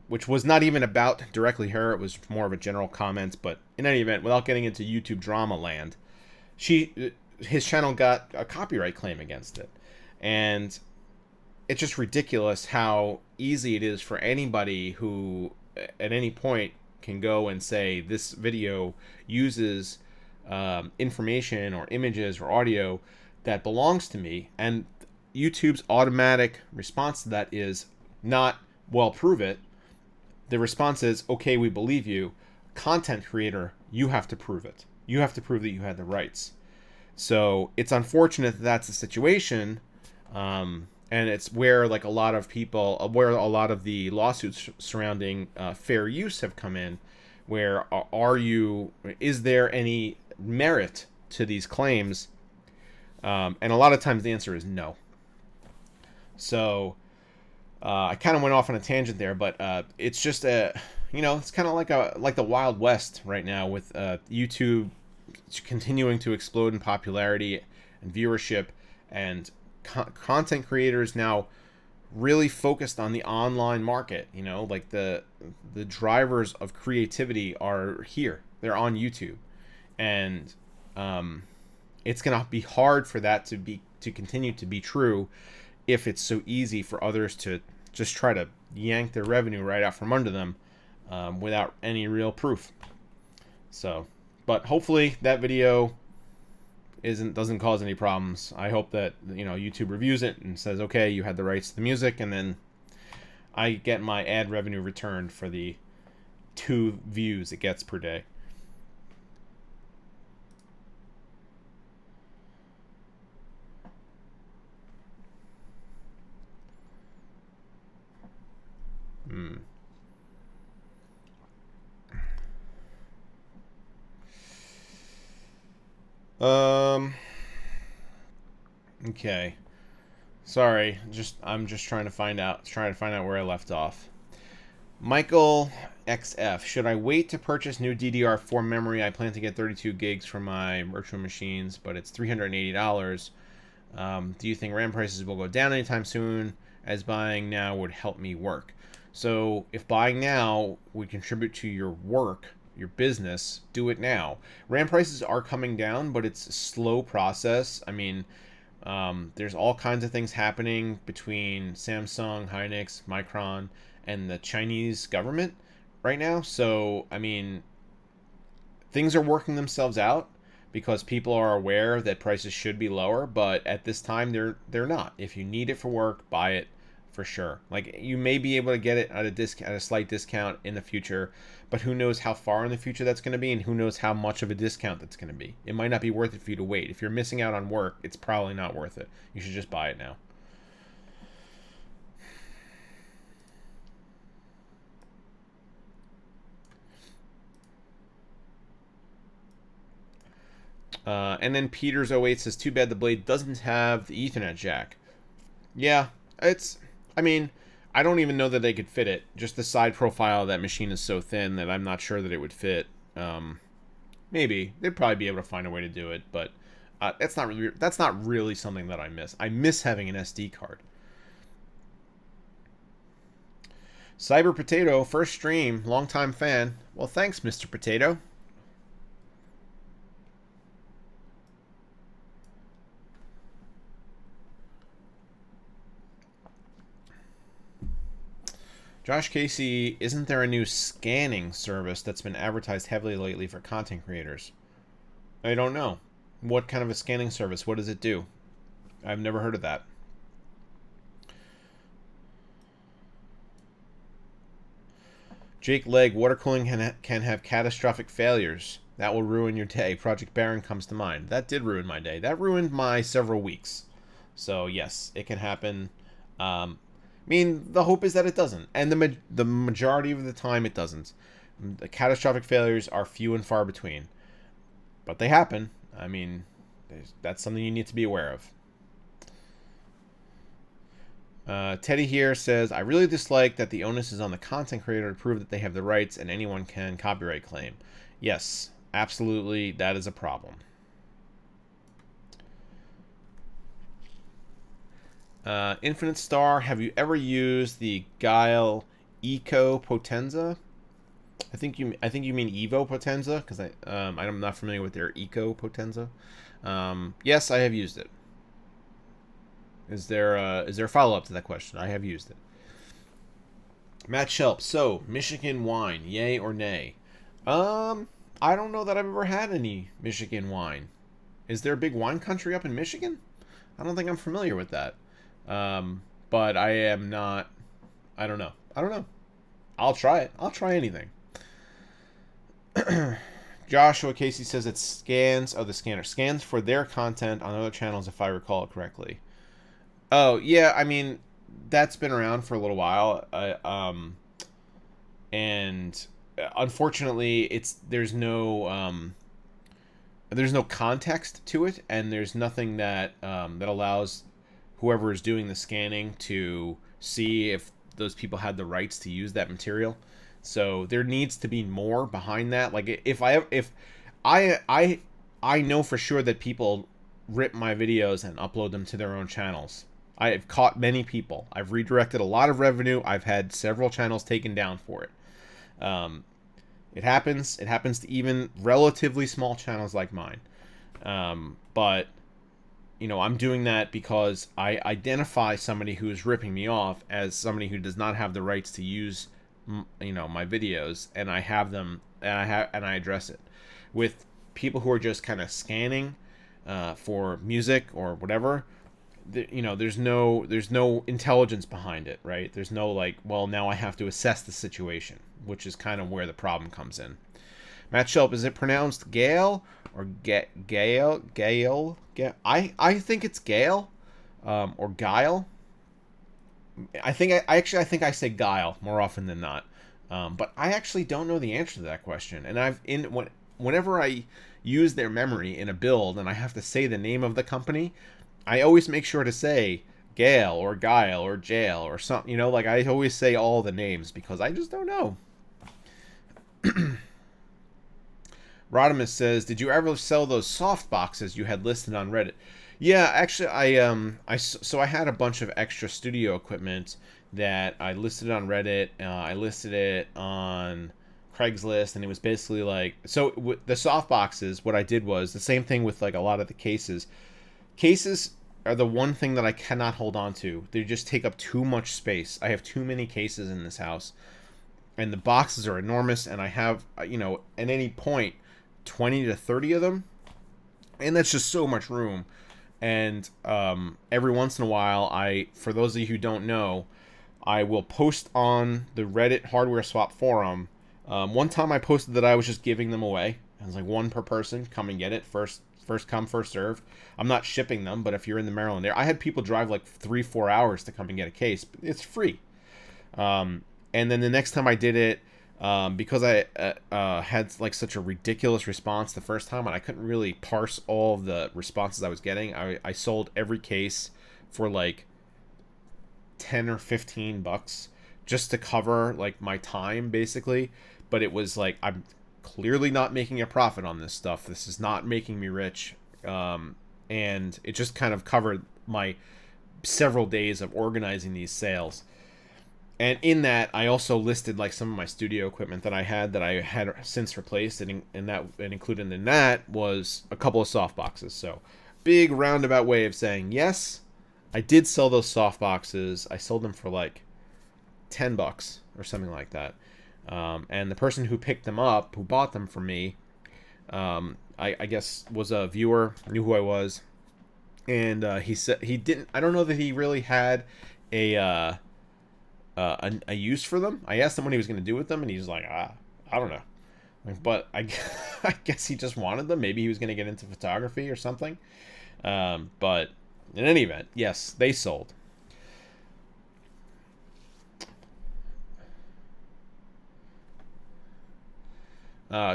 which was not even about directly her. It was more of a general comment. But in any event, without getting into YouTube drama land, his channel got a copyright claim against it, and it's just ridiculous how easy it is for anybody who at any point can go and say this video uses information or images or audio that belongs to me, and YouTube's automatic response to that is not, well, prove it. The response is, okay, we believe you. Content creator, you have to prove it. You have to prove that you had the rights. So it's unfortunate that that's the situation, and it's where like a lot of people, where a lot of the lawsuits surrounding fair use have come in. Where is there any merit to these claims? And a lot of times the answer is no. So I kind of went off on a tangent there, but it's just it's kind of like the Wild West right now with YouTube continuing to explode in popularity and viewership, and content creators now really focused on the online market. You know, like the drivers of creativity are here. They're on YouTube, and it's gonna be hard for that to continue to be true if it's so easy for others to just try to yank their revenue right out from under them without any real proof. So, but hopefully that video doesn't cause any problems. I hope that, you know, YouTube reviews it and says, okay, you had the rights to the music, and then I get my ad revenue returned for the 2 views it gets per day. Okay. Sorry, I'm just trying to find out where I left off. Michael XF, should I wait to purchase new DDR4 memory? I plan to get 32 gigs for my virtual machines, but it's $380. Do you think RAM prices will go down anytime soon, as buying now would help me work? So if buying now would contribute to your work, your business, do it now. RAM prices are coming down, but it's a slow process. I mean, there's all kinds of things happening between Samsung, Hynix, Micron, and the Chinese government right now. So, I mean, things are working themselves out because people are aware that prices should be lower, but at this time they're not. If you need it for work, buy it for sure. Like, you may be able to get it at a slight discount in the future, but who knows how far in the future that's going to be, and who knows how much of a discount that's going to be. It might not be worth it for you to wait. If you're missing out on work, it's probably not worth it. You should just buy it now. And then Peters 08 says, too bad the Blade doesn't have the Ethernet jack. Yeah, I mean, I don't even know that they could fit it. Just the side profile of that machine is so thin that I'm not sure that it would fit. Maybe. They'd probably be able to find a way to do it, but that's not really something that I miss. I miss having an SD card. Cyber Potato, first stream, longtime fan. Well, thanks, Mr. Potato. Josh Casey, isn't there a new scanning service that's been advertised heavily lately for content creators? I don't know. What kind of a scanning service? What does it do? I've never heard of that. Jake Legg, water cooling can have catastrophic failures. That will ruin your day. Project Baron comes to mind. That did ruin my day. That ruined my several weeks. So yes, it can happen. I mean, the hope is that it doesn't, and the majority of the time it doesn't. The catastrophic failures are few and far between. but they happen. I mean, that's something you need to be aware of. Teddy here says, I really dislike that the onus is on the content creator to prove that they have the rights and anyone can copyright claim. Yes, absolutely, that is a problem. Infinite Star, have you ever used the Guile Eco Potenza? I think you mean Evo Potenza, because I'm not familiar with their Eco Potenza. Yes, I have used it. Is there a follow-up to that question? I have used it. Matt Shelp, so Michigan wine, yay or nay? I don't know that I've ever had any Michigan wine. Is there a big wine country up in Michigan? I don't think I'm familiar with that. But I am not. I don't know. I'll try it. I'll try anything. Joshua Casey says it scans. Oh, the scanner scans for their content on other channels, if I recall it correctly. Oh yeah, I mean that's been around for a little while. And unfortunately, there's no context to it, and there's nothing that allows whoever is doing the scanning to see if those people had the rights to use that material. So there needs to be more behind that. Like if I know for sure that people rip my videos and upload them to their own channels. I've caught many people. I've redirected a lot of revenue. I've had several channels taken down for it. It happens. It happens to even relatively small channels like mine. But I'm doing that because I identify somebody who is ripping me off as somebody who does not have the rights to use, my videos, and I have them, and I address it. With people who are just kind of scanning for music or whatever, there's no intelligence behind it, right? There's no now I have to assess the situation, which is kind of where the problem comes in. Matt Shelp, is it pronounced Gale or Gale? I think it's Gale, or Guile. I think I say Guile more often than not, but I actually don't know the answer to that question. And whenever I use their memory in a build and I have to say the name of the company, I always make sure to say Gale or Guile or Jail or something. I always say all the names because I just don't know. Rodimus says, "Did you ever sell those soft boxes you had listed on Reddit?" Yeah, actually, I had a bunch of extra studio equipment that I listed on Reddit. I listed it on Craigslist, and it was basically the soft boxes. What I did was the same thing with a lot of the cases. Cases are the one thing that I cannot hold on to. They just take up too much space. I have too many cases in this house, and the boxes are enormous, and I have at any point 20 to 30 of them, and that's just so much room. And every once in a while, for those of you who don't know, I will post on the Reddit hardware swap forum. One time I posted that I was just giving them away. It was one per person, come and get it, first come, first serve. I'm not shipping them, but if you're in the Maryland area, I had people drive 3-4 hours to come and get a case. It's free. And then the next time I did it, because I had such a ridiculous response the first time, and I couldn't really parse all of the responses I was getting, I sold every case for 10 or 15 bucks just to cover my time, basically. But it was I'm clearly not making a profit on this stuff. This is not making me rich, and it just kind of covered my several days of organizing these sales. And in that, I also listed some of my studio equipment that I had since replaced, and included in that was a couple of soft boxes. So, big roundabout way of saying yes, I did sell those soft boxes. I sold them for $10 or something like that. And the person who picked them up, who bought them from me, I guess was a viewer, knew who I was, and he said he didn't. I don't know that he really had a use for them. I asked him what he was going to do with them, and he's like, I don't know. But I guess he just wanted them. Maybe he was going to get into photography or something. But in any event, yes, they sold.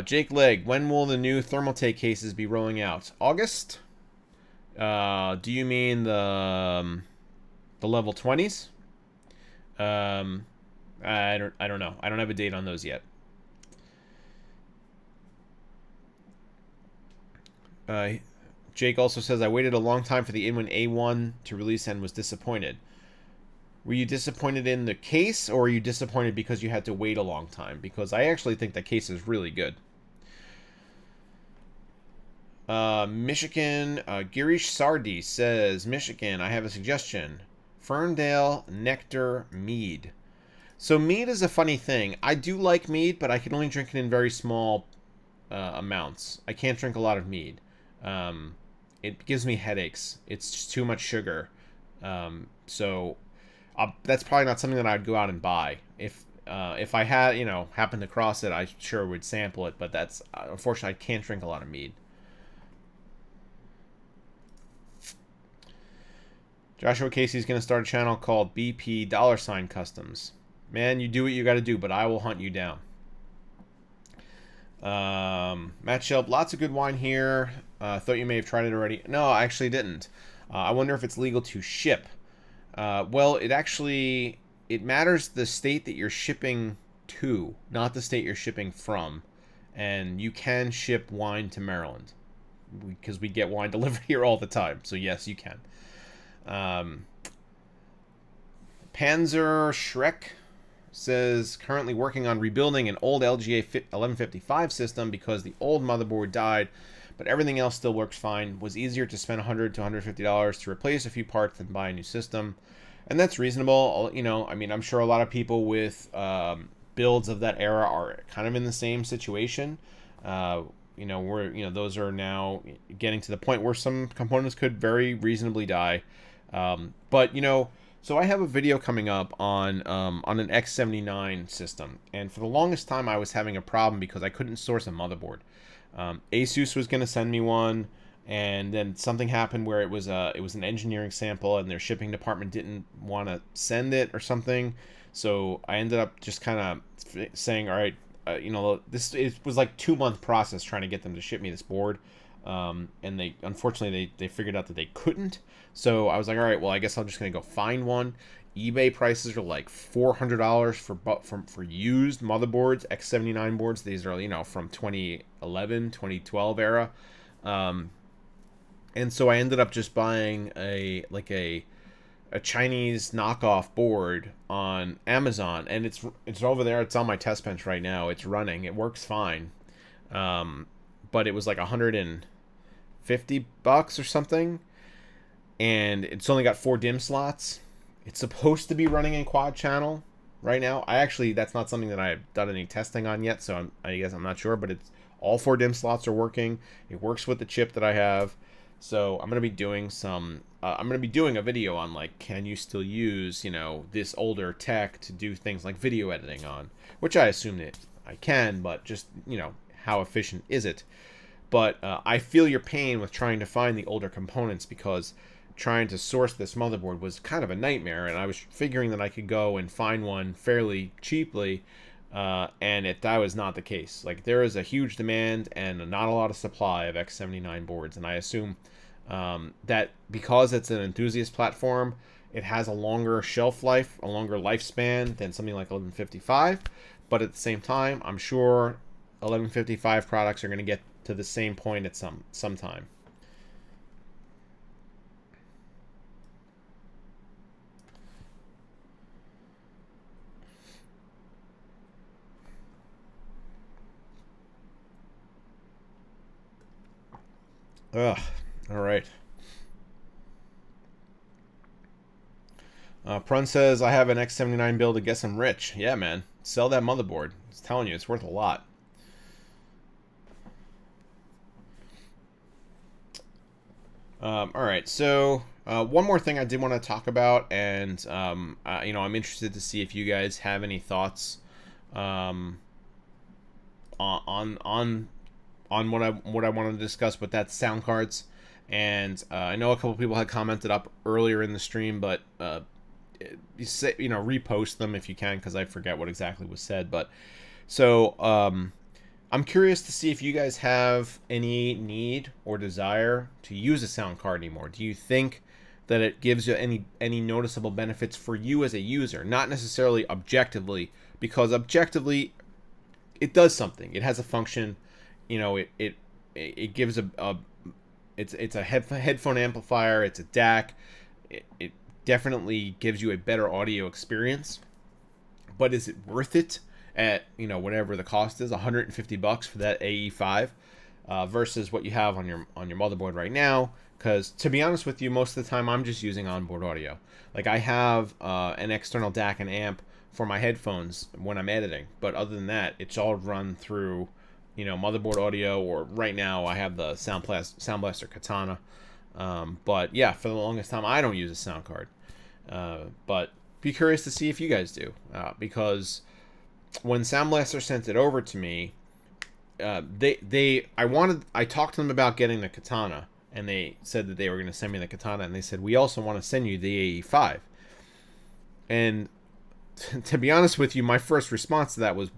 Jake Legg, when will the new Thermaltake cases be rolling out? August? Do you mean the level 20s? I don't know. I don't have a date on those yet. Jake also says, I waited a long time for the Inwin A1 to release and was disappointed. Were you disappointed in the case, or were you disappointed because you had to wait a long time? Because I actually think the case is really good. Michigan, Girish Sardi says, Michigan, I have a suggestion. Ferndale Nectar Mead. So mead is a funny thing. I do like mead, but I can only drink it in very small amounts. I can't drink a lot of mead. It gives me headaches. It's just too much sugar. So that's probably not something that I'd go out and buy. If I had, happened to cross it, I sure would sample it. But that's unfortunately, I can't drink a lot of mead. Joshua Casey's going to start a channel called BP Customs. Man, you do what you got to do, but I will hunt you down. Matt Shelp, lots of good wine here. Thought you may have tried it already. No, I actually didn't. I wonder if it's legal to ship. Well, it matters the state that you're shipping to, not the state you're shipping from. And you can ship wine to Maryland because we get wine delivered here all the time. So yes, you can. Panzer Shrek says, currently working on rebuilding an old LGA 1155 system because the old motherboard died, but everything else still works fine. Was easier to spend $100 to $150 to replace a few parts than buy a new system. And that's reasonable. I mean, I'm sure a lot of people with builds of that era are kind of in the same situation. Those are now getting to the point where some components could very reasonably die. So I have a video coming up on an X79 system, and for the longest time I was having a problem because I couldn't source a motherboard. Asus was going to send me one, and then something happened where it was an engineering sample, and their shipping department didn't want to send it or something. So I ended up just kind of saying, all right, it was like 2-month process trying to get them to ship me this board. And they unfortunately they figured out that they couldn't. So I was like, all right, well, I guess I'm just gonna go find one. eBay prices are like $400 for used motherboards, X79 boards. These are from 2011, 2012 era. And so I ended up just buying a Chinese knockoff board on Amazon, and it's over there. It's on my test bench right now. It's running. It works fine. But it was like $150 or something, and it's only got 4 DIMM slots. It's supposed to be running in quad channel right now. That's not something that I've done any testing on yet, so I guess I'm not sure, but it's all 4 DIMM slots are working. It works with the chip that I have. So I'm going to be doing a video on, like, can you still use, this older tech to do things like video editing on, which I assume that I can, but just, how efficient is it? But I feel your pain with trying to find the older components, because trying to source this motherboard was kind of a nightmare, and I was figuring that I could go and find one fairly cheaply, and that was not the case. Like, there is a huge demand and not a lot of supply of X79 boards, and I assume that because it's an enthusiast platform, it has a longer shelf life, a longer lifespan than something like 1155. But at the same time, I'm sure 1155 products are going to get to the same point at some time. Ugh. All right. Prun says, I have an X79 build to guess I'm rich. Yeah, man. Sell that motherboard. It's telling you, it's worth a lot. All right, so one more thing I did want to talk about, and I'm interested to see if you guys have any thoughts on what I wanted to discuss, but that's sound cards. And I know a couple people had commented up earlier in the stream, but repost them if you can, because I forget what exactly was said. But so I'm curious to see if you guys have any need or desire to use a sound card anymore. Do you think that it gives you any noticeable benefits for you as a user, not necessarily objectively, because objectively it does something. It has a function. You know, it gives a it's a headphone amplifier. It's a DAC. It definitely gives you a better audio experience. But is it worth it at, you know, whatever the cost is, $150 for that AE5 versus what you have on your motherboard right now? Because to be honest with you, most of the time I'm just using onboard audio. Like I have an external DAC and amp for my headphones when I'm editing, but other than that, it's all run through, you know, motherboard audio, or right now I have the Sound Blaster Katana. But yeah, for the longest time I don't use a sound card. But be curious to see if you guys do, because when Sound Blaster sent it over to me, I talked to them about getting the Katana, and they said that they were going to send me the Katana, and they said we also want to send you the AE5. And to be honest with you, my first response to that was,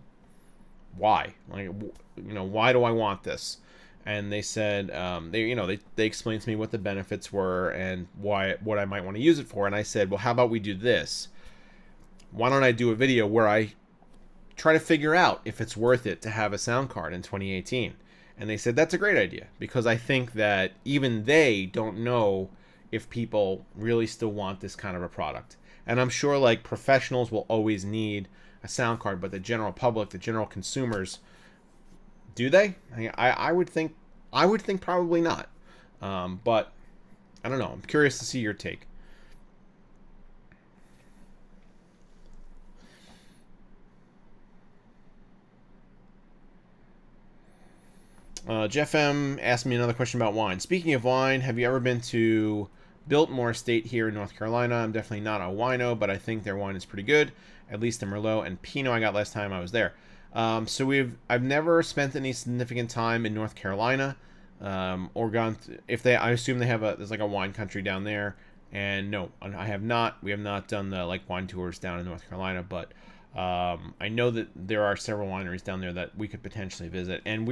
why? Like, you know, why do I want this? And they said, they explained to me what the benefits were and what I might want to use it for. And I said, well, how about we do this? Why don't I do a video where I try to figure out if it's worth it to have a sound card in 2018? And they said, that's a great idea, because I think that even they don't know if people really still want this kind of a product. And I'm sure like professionals will always need a sound card, but the general public, the general consumers, do they? I would think probably not. But I don't know. I'm curious to see your take. Jeff M asked me another question about wine. Speaking of wine, have you ever been to Biltmore Estate here in North Carolina? I'm definitely not a wino, but I think their wine is pretty good. At least the Merlot and Pinot I got last time I was there. So I've never spent any significant time in North Carolina, or gone. I assume there's like a wine country down there. And no, I have not. We have not done the like wine tours down in North Carolina, but I know that there are several wineries down there that we could potentially visit. And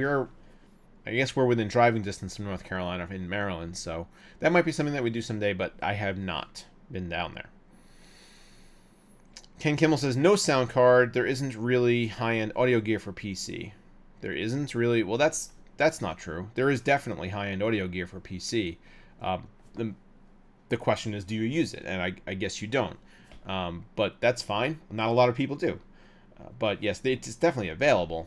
I guess we're within driving distance from North Carolina in Maryland, so that might be something that we do someday, but I have not been down there. Ken Kimmel says, no sound card. There isn't really high-end audio gear for PC. There isn't really. Well, that's not true. There is definitely high-end audio gear for PC. The question is, do you use it? And I guess you don't. But that's fine. Not a lot of people do. But yes, it's definitely available.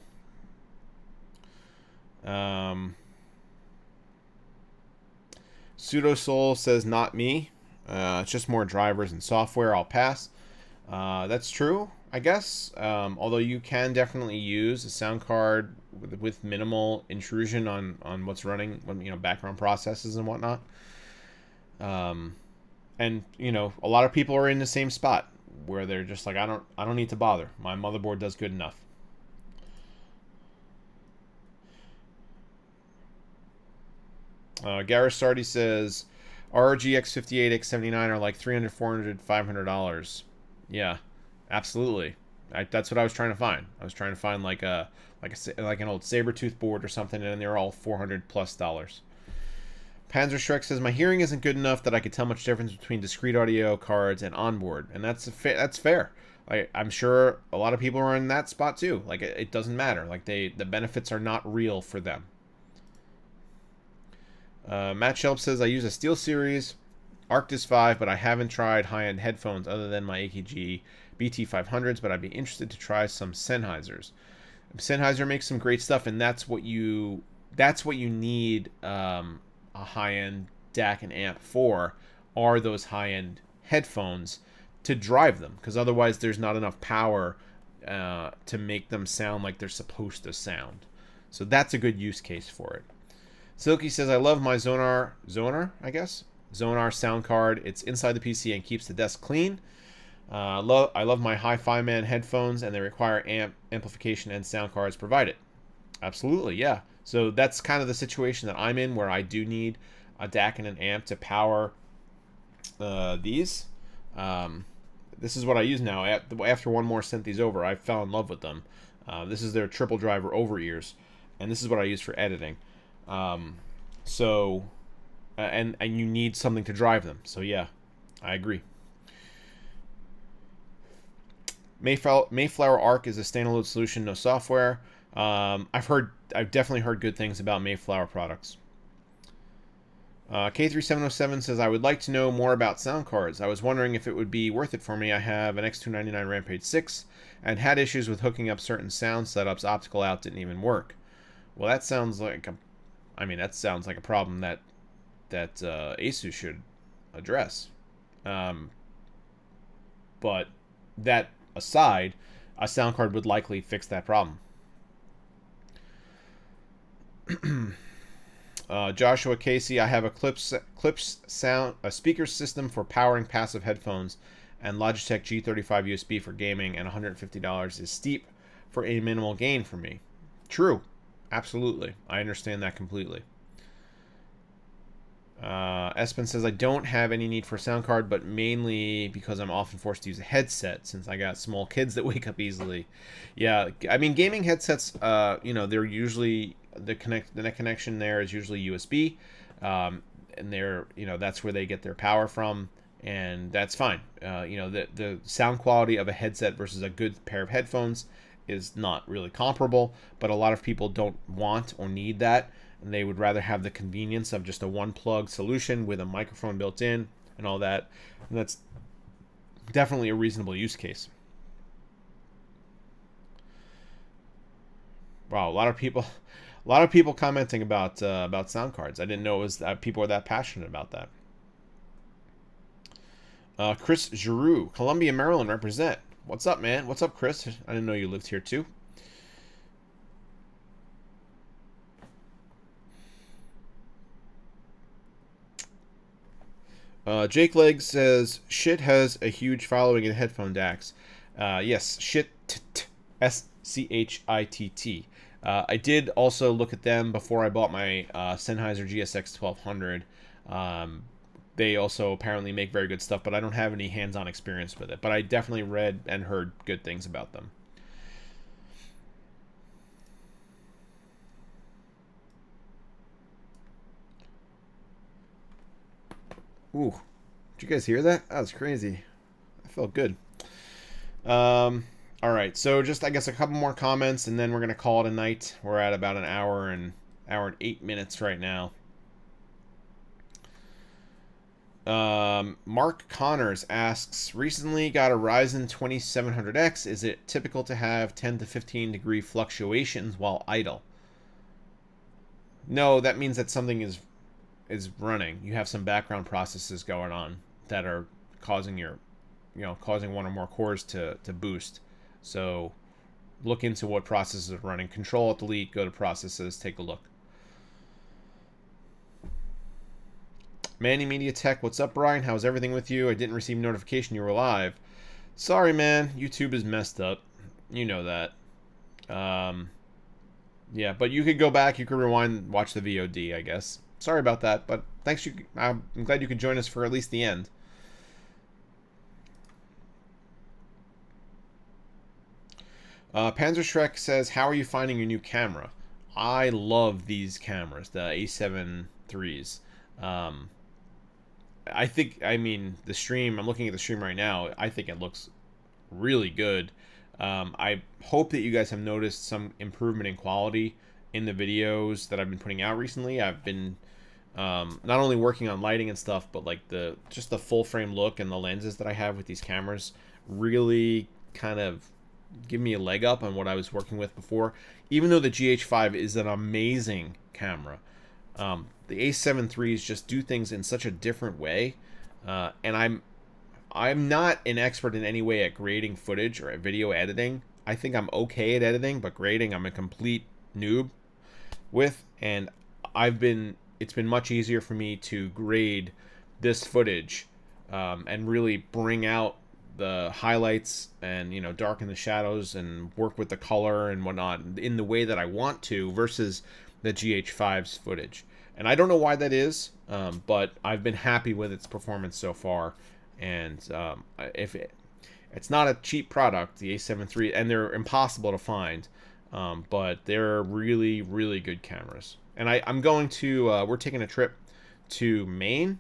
Pseudo Soul says, not me. It's just more drivers and software. I'll pass. That's true, I guess. Although you can definitely use a sound card with minimal intrusion on what's running, you know, background processes and whatnot. And you know, a lot of people are in the same spot where they're just like, I don't need to bother. My motherboard does good enough. Gareth Sardi says, RGX 58, X79 are like $300, $400, $500. Yeah, absolutely. That's what I was trying to find. I was trying to find like an old Sabertooth board or something, and they're all $400+ dollars. Panzer Shrek says, my hearing isn't good enough that I could tell much difference between discrete audio cards and onboard, and that's fair. I'm sure a lot of people are in that spot too. Like it doesn't matter. Like the benefits are not real for them. Matt Shelp says, I use a SteelSeries Arctis 5, but I haven't tried high-end headphones other than my AKG BT500s, but I'd be interested to try some Sennheisers. Sennheiser makes some great stuff, and that's what you need a high-end DAC and amp for, are those high-end headphones to drive them, because otherwise there's not enough power to make them sound like they're supposed to sound. So that's a good use case for it. Silky says, I love my Zonar, I guess? Zonar sound card. It's inside the PC and keeps the desk clean. I love my Hi-Fi Man headphones, and they require amplification and sound cards provided. Absolutely, yeah. So that's kind of the situation that I'm in, where I do need a DAC and an amp to power these. This is what I use now. After One More sent these over, I fell in love with them. This is their triple driver over ears. and this is what I use for editing. So, and you need something to drive them. So yeah, I agree. Mayflower Arc is a standalone solution, no software. I've definitely heard good things about Mayflower products. K3707 says, I would like to know more about sound cards. I was wondering if it would be worth it for me. I have an X299 Rampage 6 and had issues with hooking up certain sound setups. Optical out didn't even work. Well, that sounds like that sounds like a problem that Asus should address. But that aside, a sound card would likely fix that problem. Joshua Casey, I have a Clips sound a speaker system for powering passive headphones, and Logitech G35 USB for gaming, and $150 is steep for a minimal gain for me. True, absolutely, I understand that completely. Espen says, I don't have any need for a sound card, but mainly because I'm often forced to use a headset since I got small kids that wake up easily. Yeah, I mean, gaming headsets, they're usually the net connection there is usually USB, and that's where they get their power from, and that's fine. The sound quality of a headset versus a good pair of headphones is not really comparable, but a lot of people don't want or need that, and they would rather have the convenience of just a one-plug solution with a microphone built in and all that. And that's definitely a reasonable use case. Wow, a lot of people commenting about sound cards. I didn't know it was people were that passionate about that. Chris Giroux, Columbia, Maryland, represent. What's up, man? What's up, Chris? I didn't know you lived here too. Jake Legg says, shit has a huge following in headphone DACs. Yes, shit, SCHITT. I did also look at them before I bought my Sennheiser GSX 1200. They also apparently make very good stuff, but I don't have any hands-on experience with it. But I definitely read and heard good things about them. Ooh, did you guys hear that? That was crazy. I felt good. All right, so just I guess a couple more comments, and then we're gonna call it a night. We're at about an hour and 8 minutes right now. Mark Connors asks, recently got a Ryzen 2700X. Is it typical to have 10 to 15 degree fluctuations while idle? No, that means that something is running. You have some background processes going on that are causing causing one or more cores to boost. So look into what processes are running. Control-Alt-Delete, go to processes, take a look. Manny Media Tech, what's up, Brian? How's everything with you? I didn't receive notification you were live. Sorry, man. YouTube is messed up. You know that. Yeah, but you could go back. You could rewind, watch the VOD, I guess. Sorry about that, but thanks. I'm glad you could join us for at least the end. Panzer Shrek says, how are you finding your new camera? I love these cameras, the A7 IIIs. The stream, I'm looking at the stream right now, I think it looks really good. I hope that you guys have noticed some improvement in quality in the videos that I've been putting out recently. I've been not only working on lighting and stuff, but like just the full frame look and the lenses that I have with these cameras really kind of give me a leg up on what I was working with before. Even though the GH5 is an amazing camera, the A7 IIIs just do things in such a different way, and I'm not an expert in any way at grading footage or at video editing. I think I'm okay at editing, but grading I'm a complete noob with, and it's been much easier for me to grade this footage and really bring out the highlights and darken the shadows and work with the color and whatnot in the way that I want to versus the GH5's footage. And I don't know why that is, but I've been happy with its performance so far. And it's not a cheap product, the A7 III, and they're impossible to find. But they're really, really good cameras. And I'm going to, we're taking a trip to Maine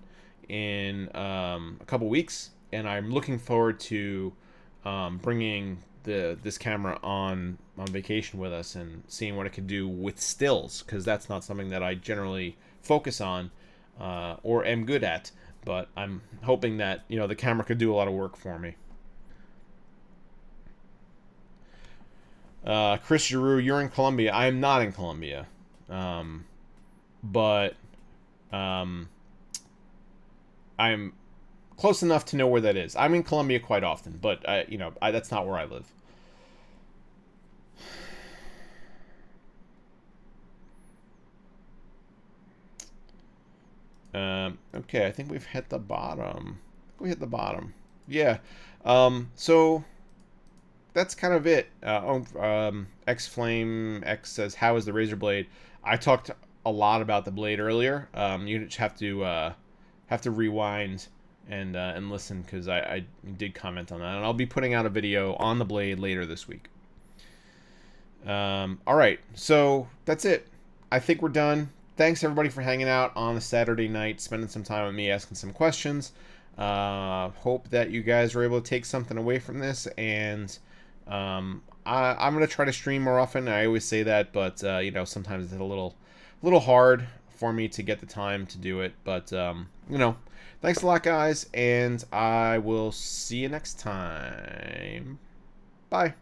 in a couple weeks, and I'm looking forward to bringing this camera on vacation with us and seeing what it can do with stills, because that's not something that I generally focus on or am good at. But I'm hoping that the camera could do a lot of work for me. Chris Giroux, you're in Colombia. I am not in Colombia, but um, I'm close enough to know where that is. I'm in Colombia quite often, but that's not where I live. Okay, I think we've hit the bottom. We hit the bottom. Yeah. So that's kind of it. X Flame X says, "How is the Razor Blade?" I talked a lot about the blade earlier. You just have to rewind and listen, because I did comment on that, and I'll be putting out a video on the blade later this week. All right, so that's it. I think we're done. Thanks everybody for hanging out on a Saturday night, spending some time with me, asking some questions. Hope that you guys were able to take something away from this, and I'm gonna try to stream more often. I always say that, but sometimes it's a little hard for me to get the time to do it. But thanks a lot, guys, and I will see you next time. Bye.